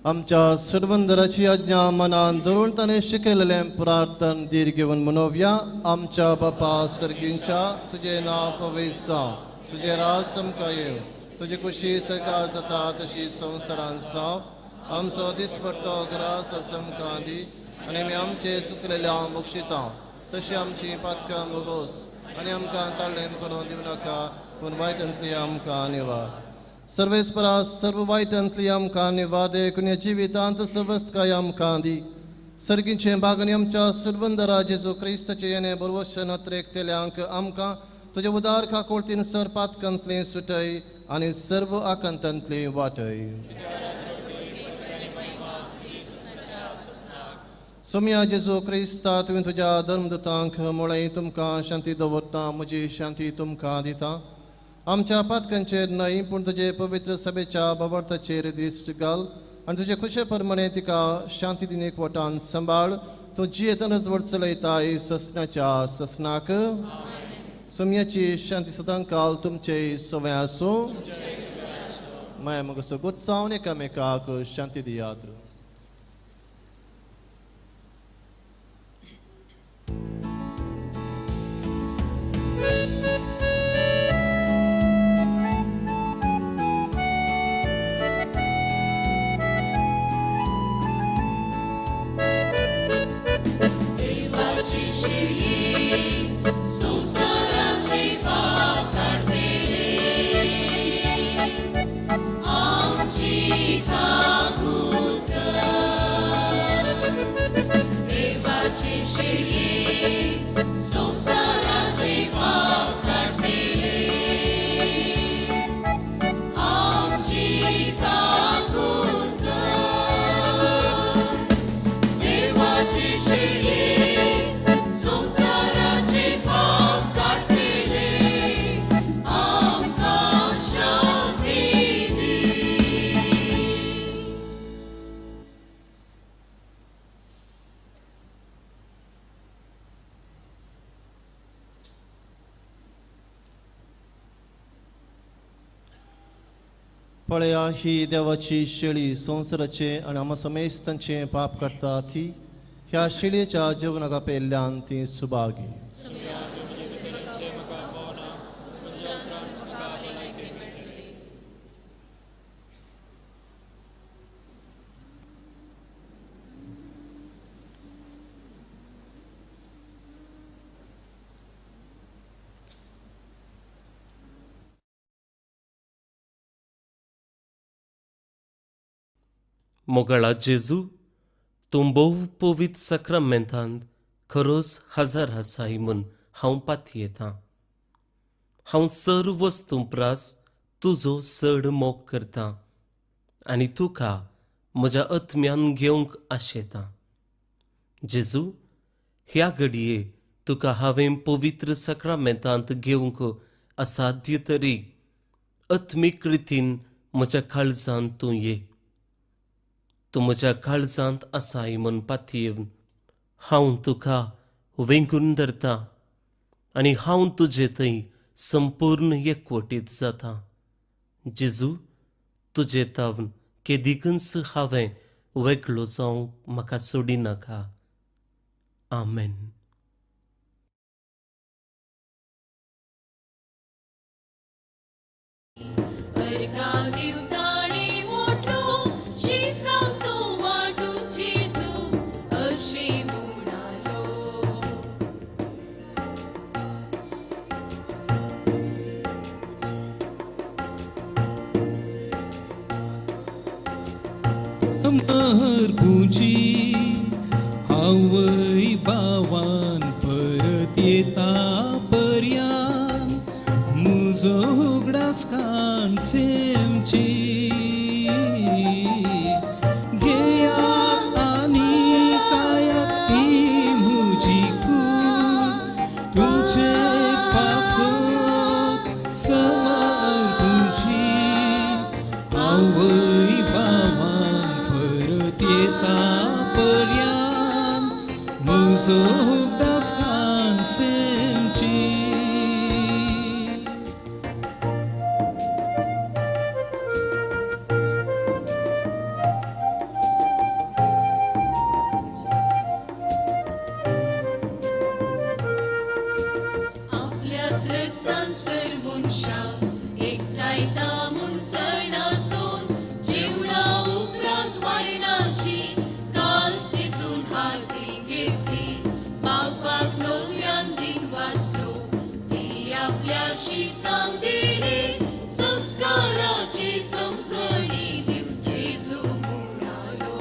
आमच्या सर्वंदराची आज्ञा मनान धरून ताणें शिकयलेलें प्रार्थन धीर घेवन मनोवया. आमच्या बापा सर्गींच्या, तुजें नांव पवित्र जावं, तुजें राज समका येवं, तुजी खुशी सरकार जाता तशी संवसारांत जावं. आमचो दिसपट्टो ग्रास समकां दी आनी आमी आमचे सुकलेल्या बक्षितां, तशी आमची पातकां बोगोस आनी आमकां ताळ्ळें करून दिवं नाका, पूण वायटांतली आमकां निवार. सर्वेस्परा सर्व वायटांतली आमकां निवार दे, कुण्या जिवितांत सवस्थकाय आमकां दी. सर्गीचे बागनी आमच्या सुरवंदरा जेजू क्रिस्ताचे येणे बरोवशे नत्रेकतेल्यांक आमकां तुजे उदार काकुळतीन सर पातकांतली सुटय आनी सर्व आकांतांतली वाटय. सोम्या जेजू क्रिस्ता, तुवें तुज्या धर्मदुतांक म्हळें तुमकां शांती दवरता, म्हजी शांती तुमकां दिता. आमच्या पातकांचेर न्हय, पूण तुजे पवित्र सभेच्या भावार्थाचेर दिश्ट घाल आनी तुजे खुशे प्रमाणे तिका शांती दिन एकवटान सांबाळ. तूं जियेतनच व्हड चलयताय ससनाच्या ससनाक. सोम्याची शांती सदां काल तुमचे सवय आसूं. माय मगसो गुत्सावन एकामेकाक शांती दियात. पळया ही देवाची शेळी संवसाराचे आनी आमा समेस्तांचे पाप करता ती. ह्या शेळयेच्या जेवणाका पेल्ल्यान ती सुभागी. मोगळा जेजू, तूं भोव पवित्र सक्रामेंतांत खरोच हजर आसाय म्हूण हांव पातयेतां. हांव सर्व वस्तू प्रास तुजो चड मोग करतां आनी तुका म्हज्या आत्म्यान घेवंक आशेतां. जेजू, ह्या घडये तुका हांवें पवित्र सक्रामेंतांत घेवंक असाध्य तरी आत्मीक रितीन म्हज्या काळजांत तूं ये. तूं म्हज्या काळजांत आसाय म्हूण पातयेवन हांव तुका वेंगून धरतां आनी हांव तुजे थंय संपूर्ण एकवटीत जातां. जेजू, तुजे तावन केदिकच हांवें वेगळो जावंक म्हाका सोडिनाका. आमेन. वर्गां दिवताळी मोठलो शिसांव तो वाटून जेजू अशें म्हणालो. महर पुंजी हावय बावान परत येता पर्यान मुजो उगडास खाण सेमची घेयात आनी कायात ही मुजी कूड तुमचे पासत समर पुंजी हावय बावान परत येता पर्यान मुजो उगडास खाण सेमची. आपल्या रक्तान सर मनशां एकठांयता म्हूण जणासून जेवणा उपरांत वायनाची काल्स जेजून हातीन घेतली. बापाक नव्यान दिन वाचलो ती आपल्याशी सांग दिली संस्काराची समजणी दिव जेजू म्हणालो.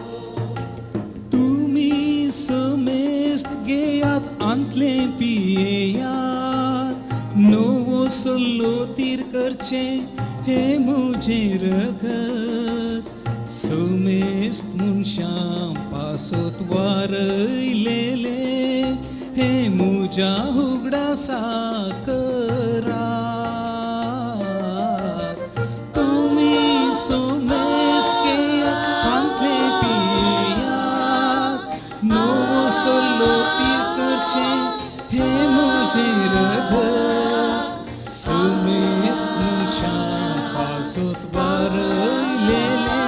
तुम्ही समेस्त घेयात आंतले पियेयात नवो सल्लो तीर करचे हे म्हजे रगत. समेस्त मनशां पासत वारयलेले हे म्हज्या उगडासा करात. तुमी समेस्त घेयात आंतले पियेयात नवो सल्लो तीर करचे हे म्हजे रगत. समेस्त मनशां पासत वारयलेले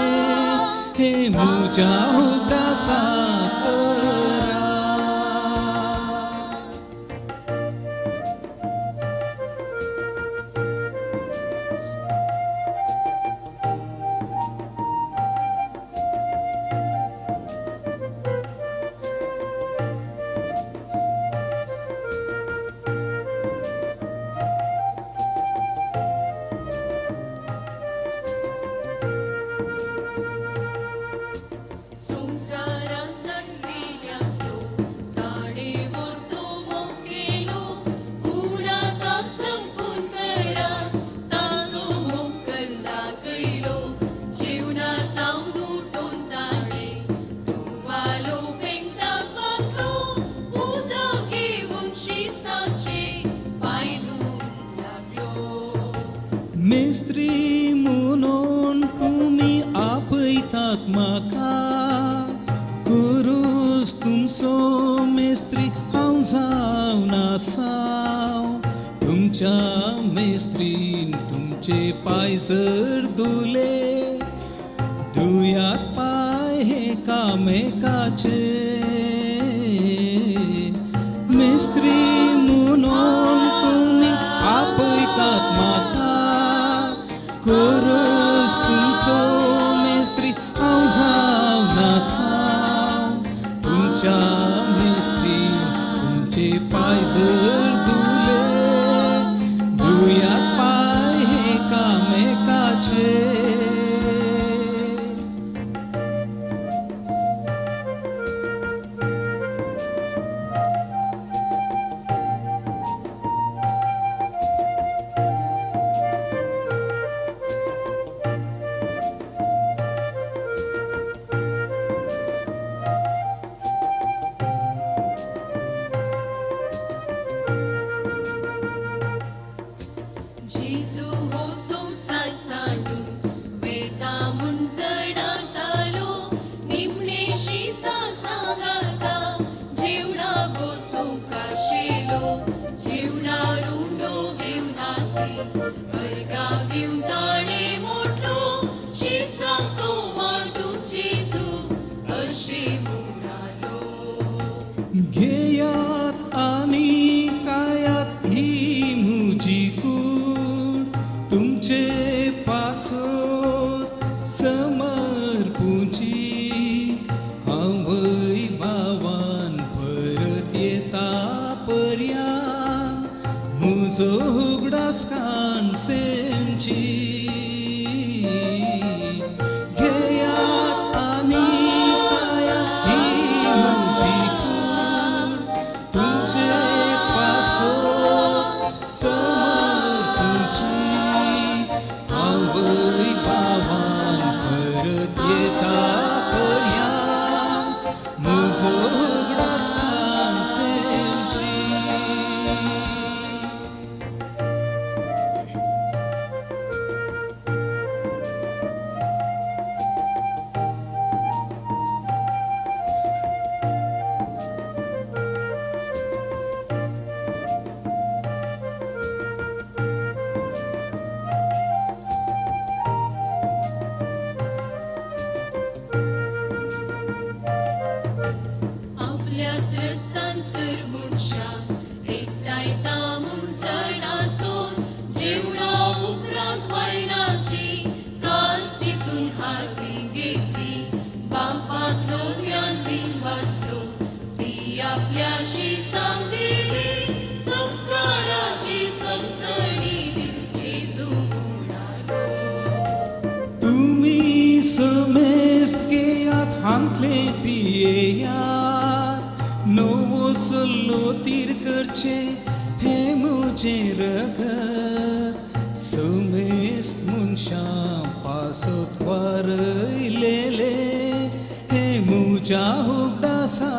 हे म्हज्या उगडासा करात. संसारान ससलेल्यासो ताडेवर तो मोकेलो उणाता संपूर्ण करा तासो मोकल दाखयलो. जेवणात ताव लुटून ताणे तुवालो पेंगटाक बातलो उदक घेवन शिसाचे पाय धुवूंक लागलो. मेस्त्री म्हणून तुम्ही आपयतात म्हाका करूस तुमचो मेस्त्री हांव जावन आसाव. तुमच्या मेस्त्रीन तुमचे पाय जर धुले धुयात पाय एकामेकाचे. मेस्त्री म्हणून तुम्ही आपयतात म्हाका करूस तुमचो मेस्त्री हांव जावन आसाव. तुमच्या मेस्त्री तुमचे पाय जर धुले धुयात पाय एकामेकाचे. म्हजो उगडास काणसेंची घेयात आनी कायात ही म्हजी कूड तुमचे पासो समर्पूची आवय भावान परत येता पर्यांत म्हजो उगडास काणसेंची. आपल्या सत्तान सरमुडशा एकटायता म्हूण सणासोन जेवणा उपरांत वायनाची कास चिसून हाती घेतली बापाक नव्यान दिन वाचलो ती आपल्याशी सांगलेली संस्काराची समसणी दिवची सुमुणालो. तुमी समेस्त घेयात हांतले पियेयात नवो सल्लो तीर करचे हे म्हजे रगत समेस्त मनशां पासत वारयलेले हे म्हज्या उगडासा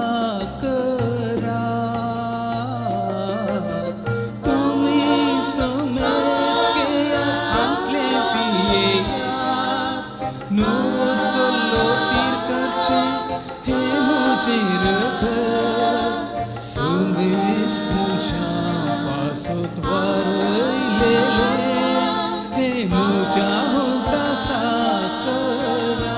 करा. तुमी समेस्त घेयात हांतले पियेयात नवो सल्लो तीर करचे हे म्हजे रगत समेस्त मनशां पासत वारयलेले हे म्हज्या उगडासा करा.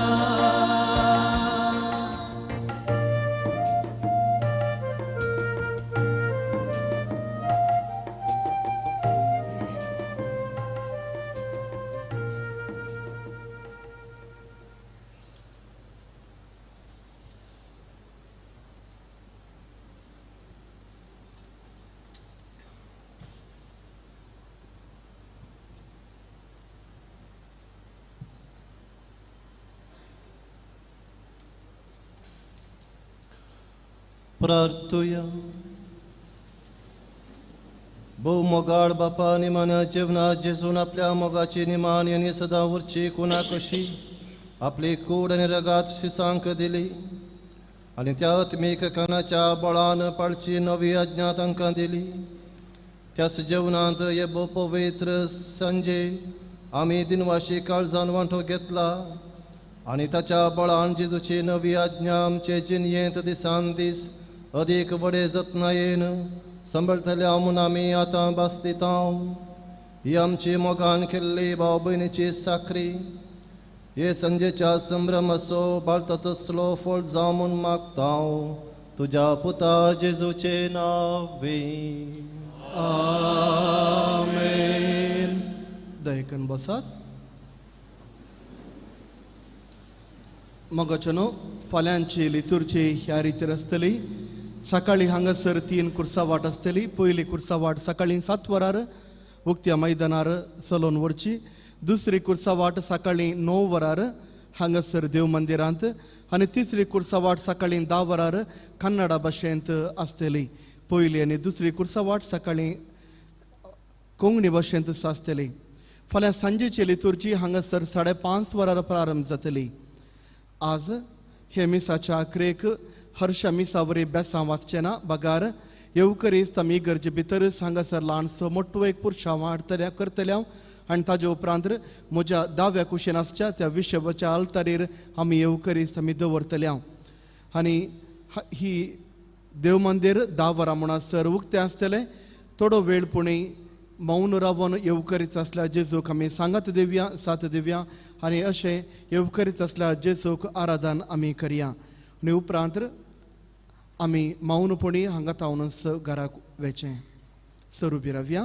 प्रार्थुया. भोव मोगाळ बापा निमान्या जेवणात जेजून आपल्या मोगाची निमान यांनी सदां उरची कुणा कशी आपली कूड आनी रगात शिसांक दिली आनी त्या आत्मीक कानाच्या बळान पाळची नवी आज्ञा तांकां दिली. त्याच जेवणांत हे भोव पवित्र सांजे आमी दिनवाशी काळजान वांटो घेतला आनी ताच्या बळान जेजूची नवी आज्ञा आमचे जिणयेंत दिसान दीस अदीक बडे जतनायेन सांबाळटले म्हूण आमी आतां बास्तिता. ही आमची मोगान केल्ली भाव भयणीची साखरी हे संजेच्या संभ्रम असो बाळता तसलो फळ जावं म्हूण मागता तुज्या पुता जेजूचे नांवे. आमेन. दयकन बसात. मोगाचनो फाल्यांची लितुरची ह्या रितीर आसतली. सकाळी हांगासर 3 कुर्सा वाट आसतली. पयली कुर्सा वाट सकाळी 7 वरार उक्त्या मैदानार चलोवन व्हरची. दुसरी कुर्सा वाट सकाळी 9 वरार हांगासर देव मंदिरांत आनी तिसरी कुर्सा वाट सकाळी 10 वरार कन्नडा भाशेंत आसतली. पयली आनी दुसरी कुर्सा वाट सकाळी कोंकणी भाशेंत आसतली. फाल्यां सांजेची लितुरची हांगासर 5:30 वरार प्रारंभ जातली. आज हे मिसाच्या आखरेक हर्षा मिसावरी बेसां वाचचें ना बगार येवकरीस्त आमी गरजे भितर हांगासर ल्हानसो मोठो एक पुरशा वाडटल्या करतल्या आनी ताजे उपरांत म्हज्या दाव्या कुशीन आसच्या त्या विशवाच्या आल्तारीर आमी येवकरीस्त आमी दवरतल्या. आनी ही देव मंदिर 10 वरां म्हणसर उक्तें आसतलें. थोडो वेळ पुणी मौन रावन येवकरीत आसल्या जेजूक आमी सांगत दिवया साथ दिवया आनी अशें येवकरीत आसल्या जेजूक आराधन आमी करया. आनी उपरांत आमी मौनपणी हांगा तावन घराक वचें. सर उबी रावया.